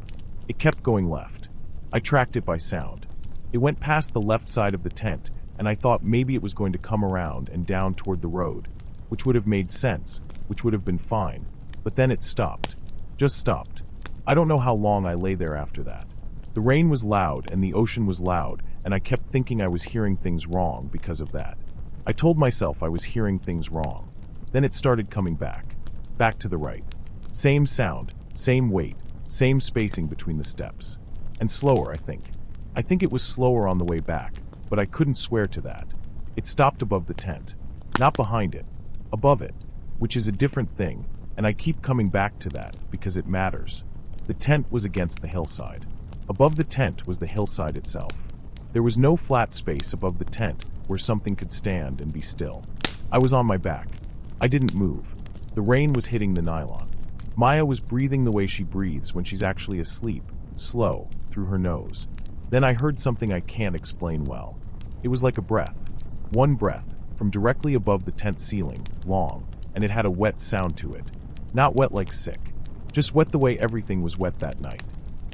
It kept going left. I tracked it by sound. It went past the left side of the tent, and I thought maybe it was going to come around and down toward the road, which would have made sense, which would have been fine. But then it stopped. Just stopped. I don't know how long I lay there after that. The rain was loud and the ocean was loud, and I kept thinking I was hearing things wrong because of that. I told myself I was hearing things wrong. Then it started coming back. Back to the right. Same sound, same weight, same spacing between the steps. And slower, I think. I think it was slower on the way back, but I couldn't swear to that. It stopped above the tent. Not behind it. Above it. Which is a different thing, and I keep coming back to that because it matters. The tent was against the hillside. Above the tent was the hillside itself. There was no flat space above the tent where something could stand and be still. I was on my back. I didn't move. The rain was hitting the nylon. Maya was breathing the way she breathes when she's actually asleep, slow, through her nose. Then I heard something I can't explain well. It was like a breath. One breath, from directly above the tent ceiling, long, and it had a wet sound to it. Not wet like sick. Just wet the way everything was wet that night.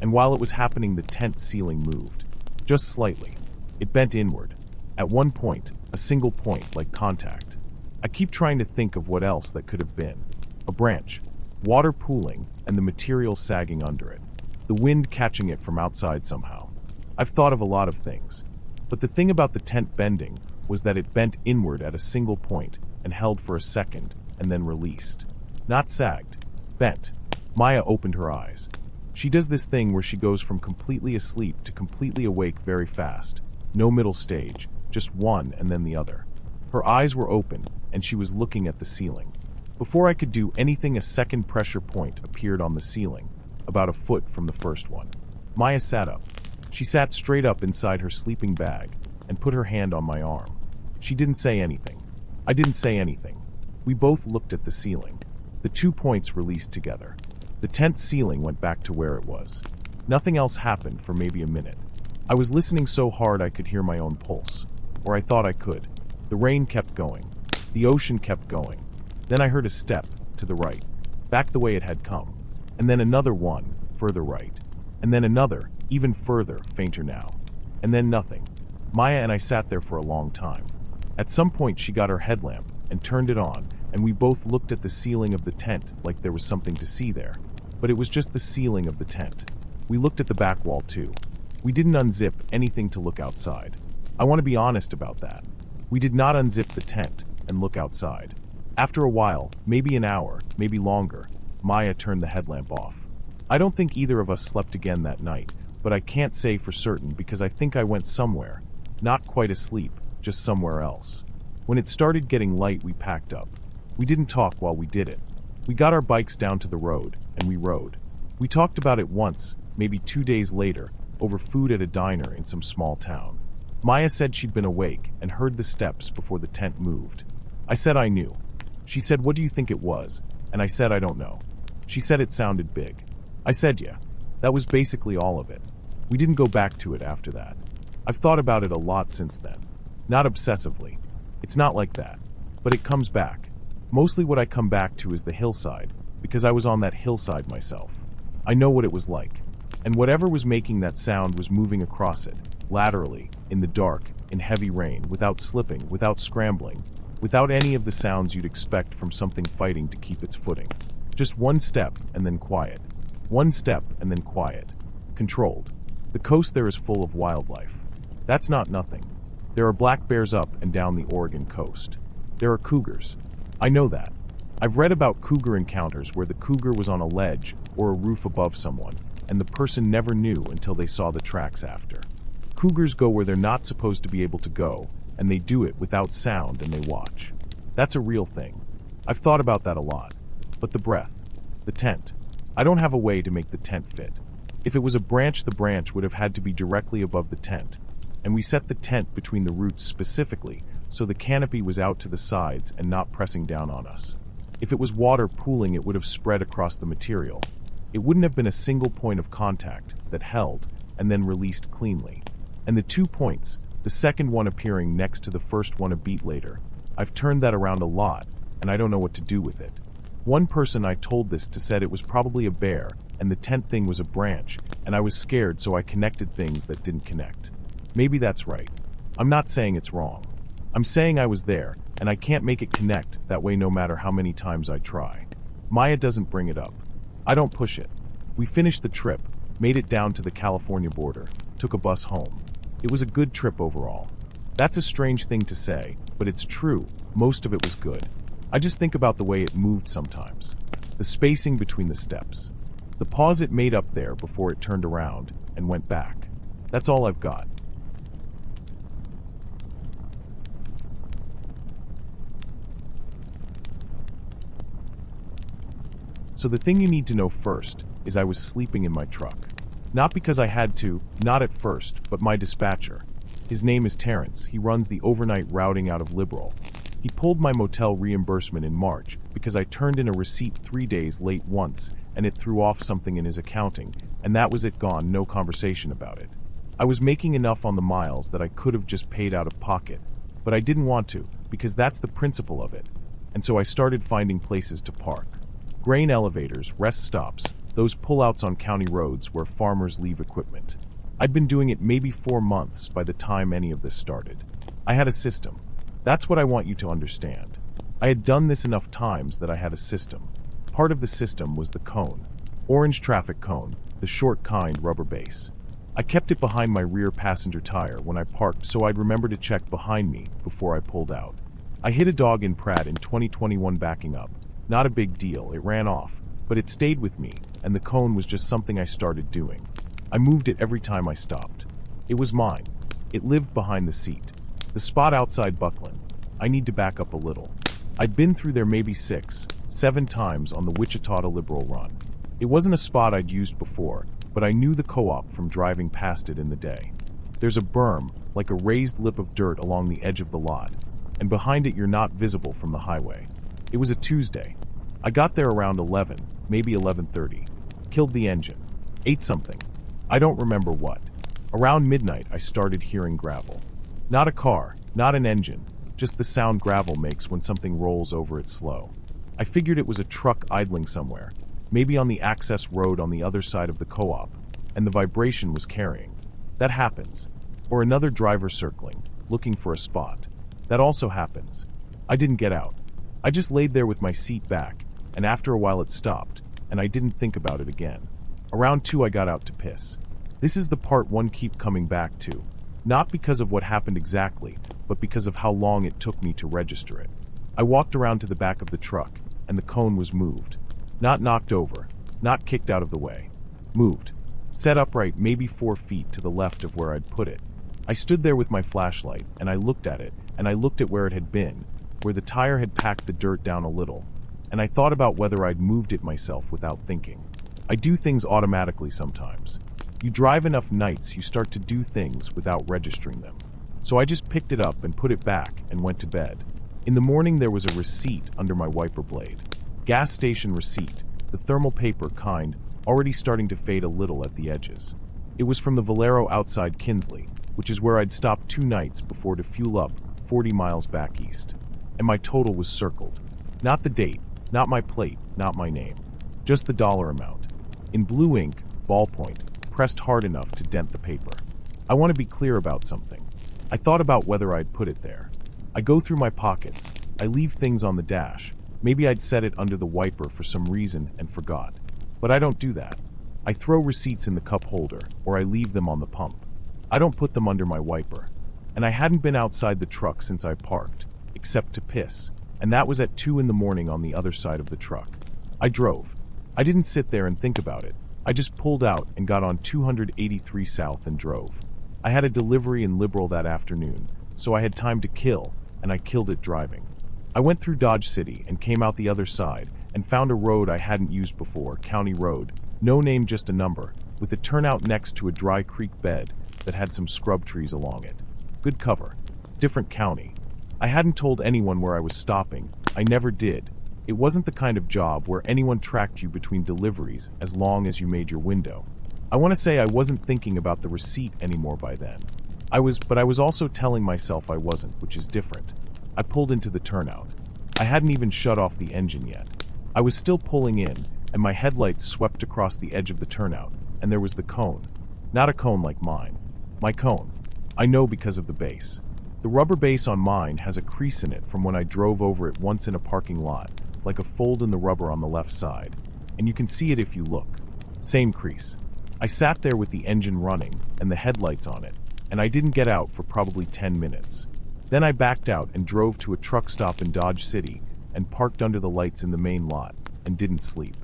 And while it was happening, the tent ceiling moved. Just slightly. It bent inward. At one point, a single point, like contact. I keep trying to think of what else that could have been. A branch. Water pooling, and the material sagging under it. The wind catching it from outside somehow. I've thought of a lot of things. But the thing about the tent bending was that it bent inward at a single point and held for a second and then released. Not sagged. Bent. Maya opened her eyes. She does this thing where she goes from completely asleep to completely awake very fast. No middle stage, just one and then the other. Her eyes were open and she was looking at the ceiling. Before I could do anything, a second pressure point appeared on the ceiling, about a foot from the first one. Maya sat up. She sat straight up inside her sleeping bag and put her hand on my arm. She didn't say anything. I didn't say anything. We both looked at the ceiling. The 2 points released together. The tent ceiling went back to where it was. Nothing else happened for maybe a minute. I was listening so hard I could hear my own pulse. Or I thought I could. The rain kept going. The ocean kept going. Then I heard a step, to the right. Back the way it had come. And then another one, further right. And then another, even further, fainter now. And then nothing. Maya and I sat there for a long time. At some point she got her headlamp and turned it on, and we both looked at the ceiling of the tent like there was something to see there. But it was just the ceiling of the tent. We looked at the back wall too. We didn't unzip anything to look outside. I want to be honest about that. We did not unzip the tent and look outside. After a while, maybe an hour, maybe longer, Maya turned the headlamp off. I don't think either of us slept again that night, but I can't say for certain because I think I went somewhere. Not quite asleep, just somewhere else. When it started getting light, we packed up. We didn't talk while we did it. We got our bikes down to the road, and we rode. We talked about it once, maybe 2 days later, over food at a diner in some small town. Maya said she'd been awake and heard the steps before the tent moved. I said I knew. She said, "What do you think it was?" And I said, "I don't know." She said it sounded big. I said, "Yeah." That was basically all of it. We didn't go back to it after that. I've thought about it a lot since then. Not obsessively. It's not like that. But it comes back. Mostly what I come back to is the hillside, because I was on that hillside myself. I know what it was like. And whatever was making that sound was moving across it, laterally, in the dark, in heavy rain, without slipping, without scrambling, without any of the sounds you'd expect from something fighting to keep its footing. Just one step and then quiet. One step and then quiet. Controlled. The coast there is full of wildlife. That's not nothing. There are black bears up and down the Oregon coast. There are cougars. I know that. I've read about cougar encounters where the cougar was on a ledge or a roof above someone, and the person never knew until they saw the tracks after. Cougars go where they're not supposed to be able to go, and they do it without sound and they watch. That's a real thing. I've thought about that a lot. But the breath. The tent. I don't have a way to make the tent fit. If it was a branch, the branch would have had to be directly above the tent, and we set the tent between the roots specifically so the canopy was out to the sides and not pressing down on us. If it was water pooling, it would have spread across the material. It wouldn't have been a single point of contact that held and then released cleanly. And the 2 points, the second one appearing next to the first one a beat later, I've turned that around a lot, and I don't know what to do with it. One person I told this to said it was probably a bear, and the tent thing was a branch, and I was scared, so I connected things that didn't connect. Maybe that's right. I'm not saying it's wrong. I'm saying I was there, and I can't make it connect that way no matter how many times I try. Maya doesn't bring it up. I don't push it. We finished the trip, made it down to the California border, took a bus home. It was a good trip overall. That's a strange thing to say, but it's true. Most of it was good. I just think about the way it moved sometimes. The spacing between the steps. The pause it made up there before it turned around and went back. That's all I've got. So the thing you need to know first is I was sleeping in my truck. Not because I had to, not at first, but my dispatcher. His name is Terrence. He runs the overnight routing out of Liberal. He pulled my motel reimbursement in March because I turned in a receipt 3 days late once, and it threw off something in his accounting, and that was it, gone, no conversation about it. I was making enough on the miles that I could have just paid out of pocket, but I didn't want to, because that's the principle of it, and so I started finding places to park. Grain elevators, rest stops, those pullouts on county roads where farmers leave equipment. I'd been doing it maybe 4 months by the time any of this started. I had a system. That's what I want you to understand. I had done this enough times that I had a system. Part of the system was the cone. Orange traffic cone, the short kind, rubber base. I kept it behind my rear passenger tire when I parked so I'd remember to check behind me before I pulled out. I hit a dog in Pratt in 2021 backing up. Not a big deal, it ran off, but it stayed with me, and the cone was just something I started doing. I moved it every time I stopped. It was mine. It lived behind the seat. The spot outside Buckland. I need to back up a little. I'd been through there maybe 6, 7 times on the Wichita to Liberal run. It wasn't a spot I'd used before, but I knew the co-op from driving past it in the day. There's a berm, like a raised lip of dirt along the edge of the lot, and behind it you're not visible from the highway. It was a Tuesday. I got there around 11, maybe 11:30. Killed the engine. Ate something. I don't remember what. Around midnight I started hearing gravel. Not a car, not an engine, just the sound gravel makes when something rolls over it slow. I figured it was a truck idling somewhere, maybe on the access road on the other side of the co-op, and the vibration was carrying. That happens. Or another driver circling, looking for a spot. That also happens. I didn't get out. I just laid there with my seat back, and after a while it stopped, and I didn't think about it again. Around 2 I got out to piss. This is the part one keep coming back to. Not because of what happened exactly, but because of how long it took me to register it. I walked around to the back of the truck, and the cone was moved. Not knocked over, not kicked out of the way. Moved. Set upright maybe 4 feet to the left of where I'd put it. I stood there with my flashlight, and I looked at it, and I looked at where it had been, where the tire had packed the dirt down a little, and I thought about whether I'd moved it myself without thinking. I do things automatically sometimes. You drive enough nights, you start to do things without registering them. So I just picked it up and put it back and went to bed. In the morning there was a receipt under my wiper blade. Gas station receipt, the thermal paper kind, already starting to fade a little at the edges. It was from the Valero outside Kinsley, which is where I'd stopped 2 nights before to fuel up 40 miles back east. And my total was circled. Not the date, not my plate, not my name. Just the dollar amount. In blue ink, ballpoint, pressed hard enough to dent the paper. I want to be clear about something. I thought about whether I'd put it there. I go through my pockets. I leave things on the dash. Maybe I'd set it under the wiper for some reason and forgot. But I don't do that. I throw receipts in the cup holder, or I leave them on the pump. I don't put them under my wiper. And I hadn't been outside the truck since I parked, except to piss, and that was at 2 in the morning on the other side of the truck. I drove. I didn't sit there and think about it. I just pulled out and got on 283 South and drove. I had a delivery in Liberal that afternoon, so I had time to kill, and I killed it driving. I went through Dodge City and came out the other side and found a road I hadn't used before, County Road, no name, just a number, with a turnout next to a dry creek bed that had some scrub trees along it. Good cover. Different county. I hadn't told anyone where I was stopping. I never did. It wasn't the kind of job where anyone tracked you between deliveries as long as you made your window. I want to say I wasn't thinking about the receipt anymore by then. But I was also telling myself I wasn't, which is different. I pulled into the turnout. I hadn't even shut off the engine yet. I was still pulling in, and my headlights swept across the edge of the turnout, and there was the cone. Not a cone like mine. My cone. I know because of the base. The rubber base on mine has a crease in it from when I drove over it once in a parking lot, like a fold in the rubber on the left side. And you can see it if you look. Same crease. I sat there with the engine running and the headlights on it, and I didn't get out for probably 10 minutes. Then I backed out and drove to a truck stop in Dodge City and parked under the lights in the main lot and didn't sleep.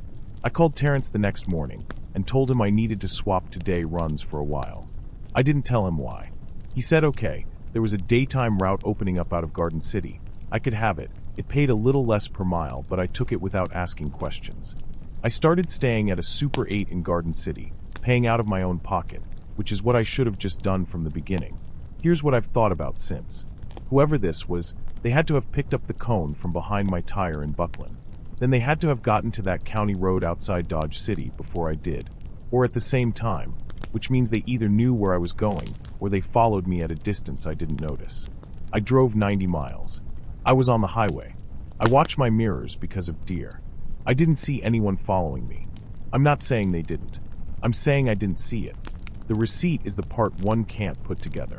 I called Terrence the next morning and told him I needed to swap to day runs for a while. I didn't tell him why. He said okay, there was a daytime route opening up out of Garden City. I could have it. It paid a little less per mile, but I took it without asking questions. I started staying at a Super 8 in Garden City, paying out of my own pocket, which is what I should have just done from the beginning. Here's what I've thought about since. Whoever this was, they had to have picked up the cone from behind my tire in Buckland. Then they had to have gotten to that county road outside Dodge City before I did, or at the same time, which means they either knew where I was going, or they followed me at a distance I didn't notice. I drove 90 miles. I was on the highway. I watched my mirrors because of deer. I didn't see anyone following me. I'm not saying they didn't. I'm saying I didn't see it. The receipt is the part one can't put together.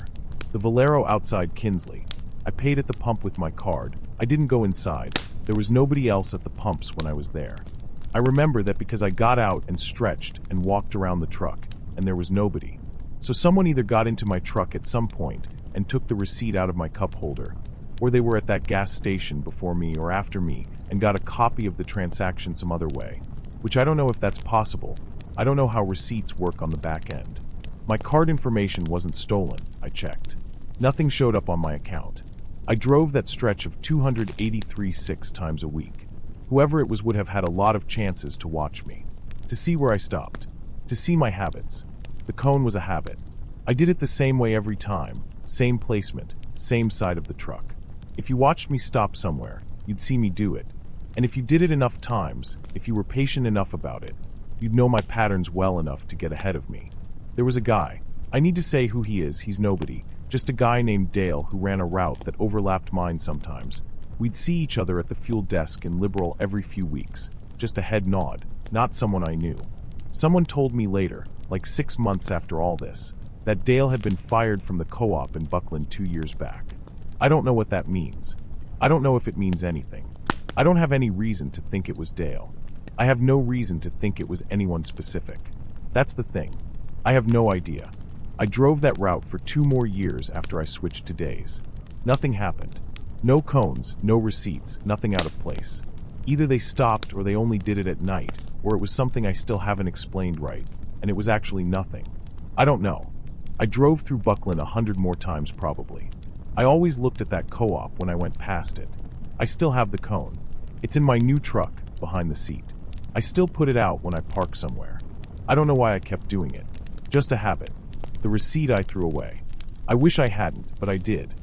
The Valero outside Kinsley. I paid at the pump with my card. I didn't go inside. There was nobody else at the pumps when I was there. I remember that because I got out and stretched and walked around the truck, and there was nobody. So someone either got into my truck at some point and took the receipt out of my cup holder, or they were at that gas station before me or after me and got a copy of the transaction some other way, which I don't know if that's possible. I don't know how receipts work on the back end. My card information wasn't stolen, I checked. Nothing showed up on my account. I drove that stretch of 283 6 times a week. Whoever it was would have had a lot of chances to watch me, to see where I stopped, to see my habits. The cone was a habit. I did it the same way every time, same placement, same side of the truck. If you watched me stop somewhere, you'd see me do it. And if you did it enough times, if you were patient enough about it, you'd know my patterns well enough to get ahead of me. There was a guy. I need to say who he is, he's nobody. Just a guy named Dale who ran a route that overlapped mine sometimes. We'd see each other at the fuel desk in Liberal every few weeks. Just a head nod, not someone I knew. Someone told me later, like 6 months after all this, that Dale had been fired from the co-op in Buckland 2 years back. I don't know what that means. I don't know if it means anything. I don't have any reason to think it was Dale. I have no reason to think it was anyone specific. That's the thing. I have no idea. I drove that route for 2 more years after I switched to days. Nothing happened. No cones, no receipts, nothing out of place. Either they stopped or they only did it at night, or it was something I still haven't explained right, and it was actually nothing. I don't know. I drove through Buckland 100 more times probably. I always looked at that co-op when I went past it. I still have the cone. It's in my new truck, behind the seat. I still put it out when I park somewhere. I don't know why I kept doing it. Just a habit. The receipt I threw away. I wish I hadn't, but I did.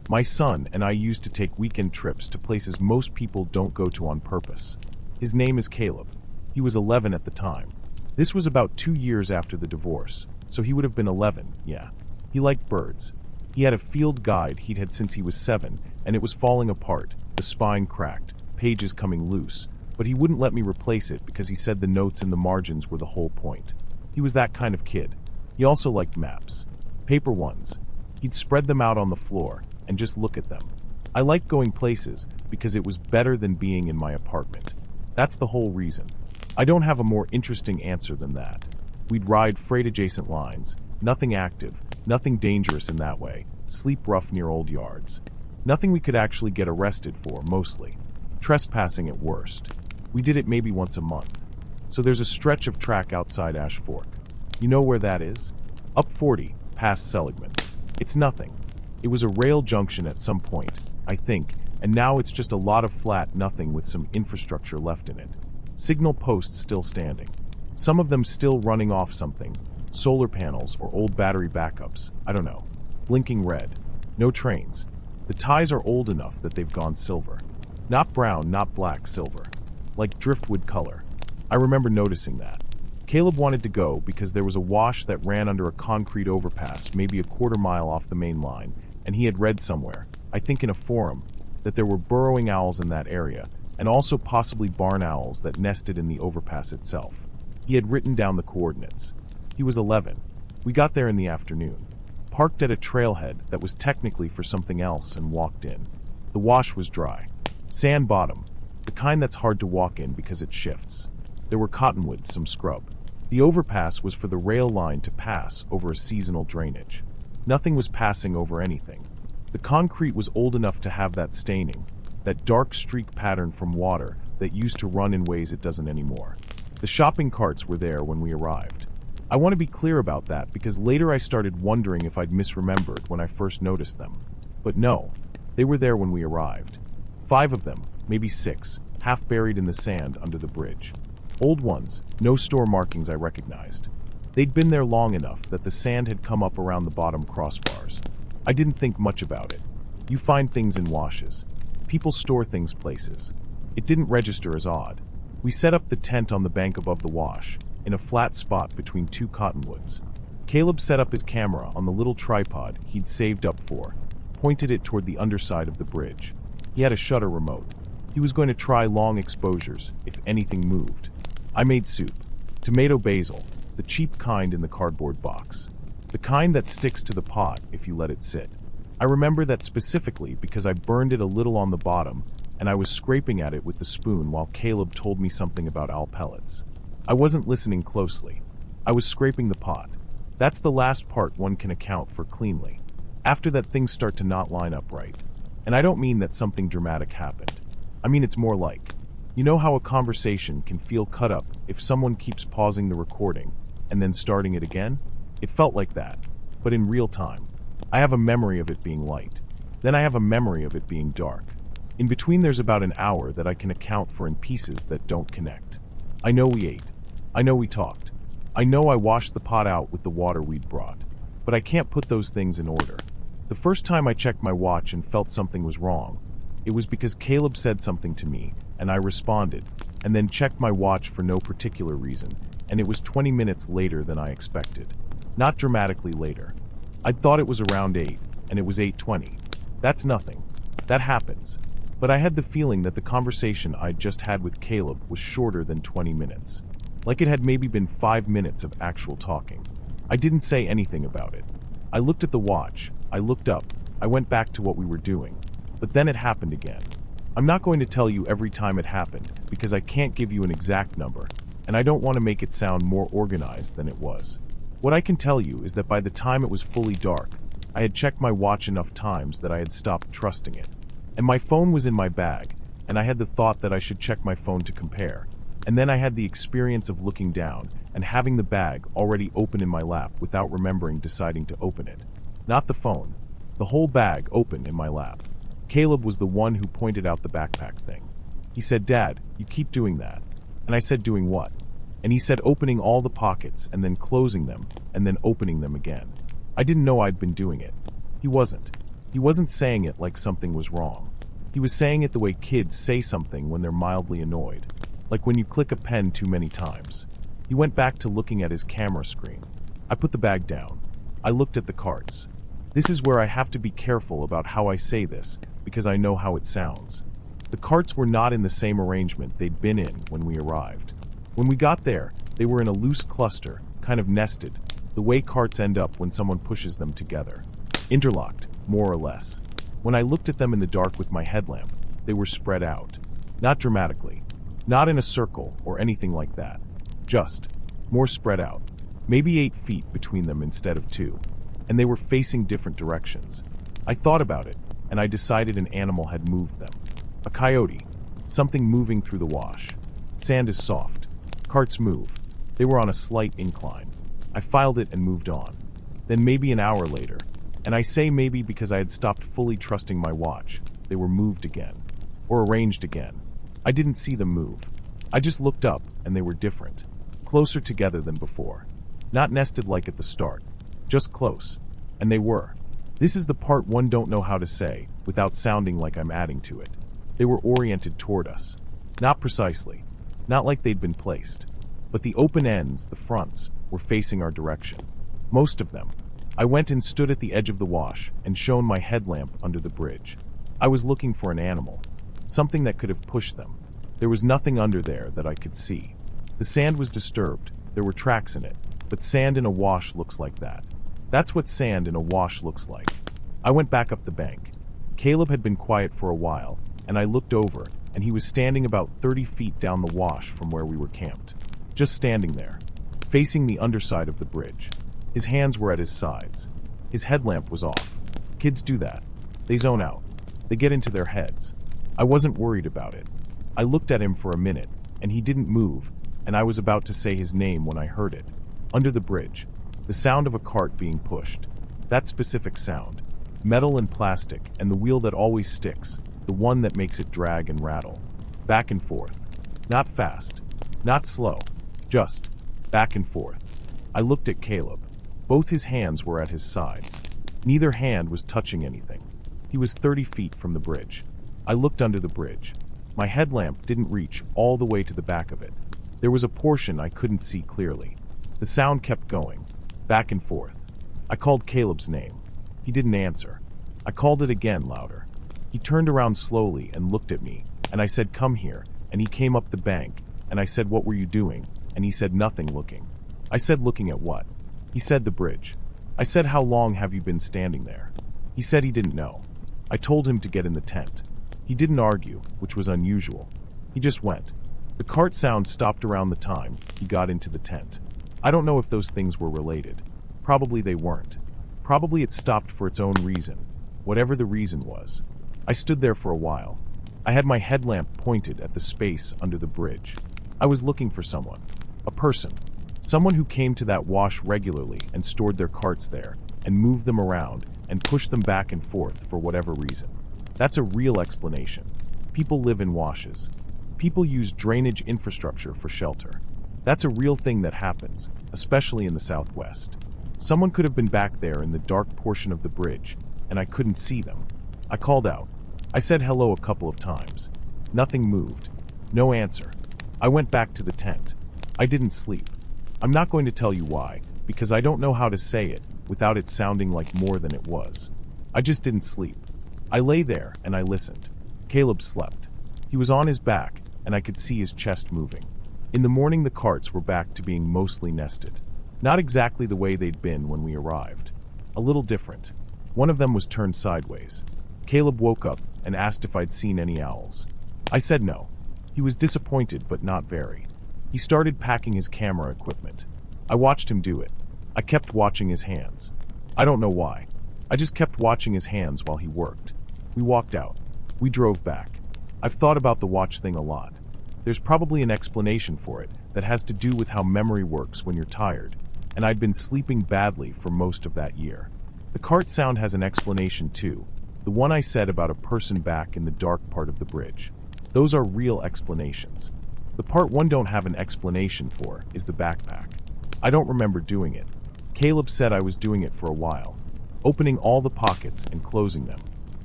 My son and I used to take weekend trips to places most people don't go to on purpose. His name is Caleb. He was 11 at the time. This was about 2 years after the divorce, so he would have been 11, yeah. He liked birds. He had a field guide he'd had since he was 7, and it was falling apart, the spine cracked, pages coming loose, but he wouldn't let me replace it because he said the notes in the margins were the whole point. He was that kind of kid. He also liked maps. Paper ones. He'd spread them out on the floor and just look at them. I liked going places because it was better than being in my apartment. That's the whole reason. I don't have a more interesting answer than that. We'd ride freight-adjacent lines, nothing active, nothing dangerous in that way, sleep rough near old yards. Nothing we could actually get arrested for, mostly. Trespassing at worst. We did it maybe once a month. So there's a stretch of track outside Ash Fork. You know where that is? Up 40, past Seligman. It's nothing. It was a rail junction at some point, I think, and now it's just a lot of flat nothing with some infrastructure left in it. Signal posts still standing. Some of them still running off something. Solar panels or old battery backups, I don't know. Blinking red. No trains. The ties are old enough that they've gone silver. Not brown, not black, silver. Like driftwood color. I remember noticing that. Caleb wanted to go because there was a wash that ran under a concrete overpass maybe a quarter mile off the main line, and he had read somewhere, I think in a forum, that there were burrowing owls in that area, and also possibly barn owls that nested in the overpass itself. He had written down the coordinates. He was 11. We got there in the afternoon. Parked at a trailhead that was technically for something else and walked in. The wash was dry. Sand bottom, the kind that's hard to walk in because it shifts. There were cottonwoods, some scrub. The overpass was for the rail line to pass over a seasonal drainage. Nothing was passing over anything. The concrete was old enough to have that staining, that dark streak pattern from water that used to run in ways it doesn't anymore. The shopping carts were there when we arrived. I want to be clear about that because later I started wondering if I'd misremembered when I first noticed them. But no, they were there when we arrived. 5 of them, maybe 6, half buried in the sand under the bridge. Old ones, no store markings I recognized. They'd been there long enough that the sand had come up around the bottom crossbars. I didn't think much about it. You find things in washes. People store things places. It didn't register as odd. We set up the tent on the bank above the wash, in a flat spot between 2 cottonwoods. Caleb set up his camera on the little tripod he'd saved up for, pointed it toward the underside of the bridge. He had a shutter remote. He was going to try long exposures if anything moved. I made soup. Tomato basil, the cheap kind in the cardboard box. The kind that sticks to the pot if you let it sit. I remember that specifically because I burned it a little on the bottom and I was scraping at it with the spoon while Caleb told me something about owl pellets. I wasn't listening closely. I was scraping the pot. That's the last part one can account for cleanly. After that, things start to not line up right. And I don't mean that something dramatic happened. I mean it's more like, you know how a conversation can feel cut up if someone keeps pausing the recording and then starting it again? It felt like that, but in real time. I have a memory of it being light. Then I have a memory of it being dark. In between there's about an hour that I can account for in pieces that don't connect. I know we ate. I know we talked. I know I washed the pot out with the water we'd brought. But I can't put those things in order. The first time I checked my watch and felt something was wrong, it was because Caleb said something to me, and I responded, and then checked my watch for no particular reason, and it was 20 minutes later than I expected. Not dramatically later. I'd thought it was around 8, and it was 8:20. That's nothing. That happens. But I had the feeling that the conversation I'd just had with Caleb was shorter than 20 minutes. Like it had maybe been 5 minutes of actual talking. I didn't say anything about it. I looked at the watch, I looked up, I went back to what we were doing. But then it happened again. I'm not going to tell you every time it happened, because I can't give you an exact number, and I don't want to make it sound more organized than it was. What I can tell you is that by the time it was fully dark, I had checked my watch enough times that I had stopped trusting it. And my phone was in my bag, and I had the thought that I should check my phone to compare. And then I had the experience of looking down and having the bag already open in my lap without remembering deciding to open it. Not the phone. The whole bag open in my lap. Caleb was the one who pointed out the backpack thing. He said, "Dad, you keep doing that." And I said, "Doing what?" And he said, "Opening all the pockets and then closing them and then opening them again." I didn't know I'd been doing it. He wasn't. He wasn't saying it like something was wrong. He was saying it the way kids say something when they're mildly annoyed. Like when you click a pen too many times. He went back to looking at his camera screen. I put the bag down. I looked at the carts. This is where I have to be careful about how I say this, because I know how it sounds. The carts were not in the same arrangement they'd been in when we arrived. When we got there, they were in a loose cluster, kind of nested, the way carts end up when someone pushes them together. Interlocked, more or less. When I looked at them in the dark with my headlamp, they were spread out. Not dramatically. Not in a circle or anything like that. Just more spread out. Maybe 8 feet between them instead of 2. And they were facing different directions. I thought about it, and I decided an animal had moved them. A coyote. Something moving through the wash. Sand is soft. Carts move. They were on a slight incline. I filed it and moved on. Then maybe an hour later, and I say maybe because I had stopped fully trusting my watch, they were moved again. Or arranged again. I didn't see them move. I just looked up, and they were different. Closer together than before. Not nested like at the start. Just close. And they were. This is the part one don't know how to say, without sounding like I'm adding to it. They were oriented toward us. Not precisely. Not like they'd been placed. But the open ends, the fronts, were facing our direction. Most of them. I went and stood at the edge of the wash and shone my headlamp under the bridge. I was looking for an animal. Something that could have pushed them. There was nothing under there that I could see. The sand was disturbed. There were tracks in it. But sand in a wash looks like that. That's what sand in a wash looks like. I went back up the bank. Caleb had been quiet for a while, and I looked over, and he was standing about 30 feet down the wash from where we were camped. Just standing there, facing the underside of the bridge. His hands were at his sides. His headlamp was off. Kids do that. They zone out. They get into their heads. I wasn't worried about it. I looked at him for a minute, and he didn't move, and I was about to say his name when I heard it. Under the bridge. The sound of a cart being pushed. That specific sound. Metal and plastic, and the wheel that always sticks, the one that makes it drag and rattle. Back and forth. Not fast. Not slow. Just back and forth. I looked at Caleb. Both his hands were at his sides. Neither hand was touching anything. He was 30 feet from the bridge. I looked under the bridge. My headlamp didn't reach all the way to the back of it. There was a portion I couldn't see clearly. The sound kept going. Back and forth. I called Caleb's name. He didn't answer. I called it again, louder. He turned around slowly and looked at me, and I said, "Come here," and he came up the bank, and I said, "What were you doing?" And he said, "Nothing, looking." I said, "Looking at what?" He said, "The bridge." I said, "How long have you been standing there?" He said he didn't know. I told him to get in the tent. He didn't argue, which was unusual. He just went. The cart sound stopped around the time he got into the tent. I don't know if those things were related. Probably they weren't. Probably it stopped for its own reason, whatever the reason was. I stood there for a while. I had my headlamp pointed at the space under the bridge. I was looking for someone. A person. Someone who came to that wash regularly and stored their carts there, and moved them around, and pushed them back and forth for whatever reason. That's a real explanation. People live in washes. People use drainage infrastructure for shelter. That's a real thing that happens, especially in the Southwest. Someone could have been back there in the dark portion of the bridge, and I couldn't see them. I called out. I said hello a couple of times. Nothing moved. No answer. I went back to the tent. I didn't sleep. I'm not going to tell you why, because I don't know how to say it without it sounding like more than it was. I just didn't sleep. I lay there and I listened. Caleb slept. He was on his back, and I could see his chest moving. In the morning, the carts were back to being mostly nested. Not exactly the way they'd been when we arrived. A little different. One of them was turned sideways. Caleb woke up and asked if I'd seen any owls. I said no. He was disappointed, but not very. He started packing his camera equipment. I watched him do it. I kept watching his hands. I don't know why. I just kept watching his hands while he worked. We walked out. We drove back. I've thought about the watch thing a lot. There's probably an explanation for it that has to do with how memory works when you're tired, and I'd been sleeping badly for most of that year. The cart sound has an explanation too, the one I said about a person back in the dark part of the bridge. Those are real explanations. The part one don't have an explanation for is the backpack. I don't remember doing it. Caleb said I was doing it for a while, opening all the pockets and closing them.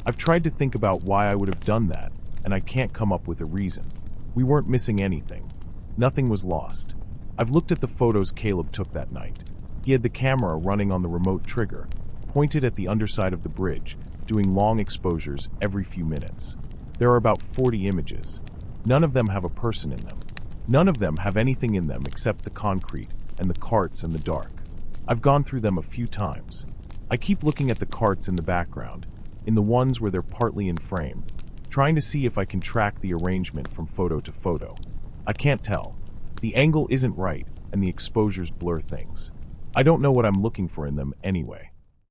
I've tried to think about why I would have done that, and I can't come up with a reason. We weren't missing anything. Nothing was lost. I've looked at the photos Caleb took that night. He had the camera running on the remote trigger, pointed at the underside of the bridge, doing long exposures every few minutes. There are about 40 images. None of them have a person in them. None of them have anything in them except the concrete and the carts and the dark. I've gone through them a few times. I keep looking at the carts in the background, in the ones where they're partly in frame, trying to see if I can track the arrangement from photo to photo. I can't tell. The angle isn't right, and the exposures blur things. I don't know what I'm looking for in them anyway.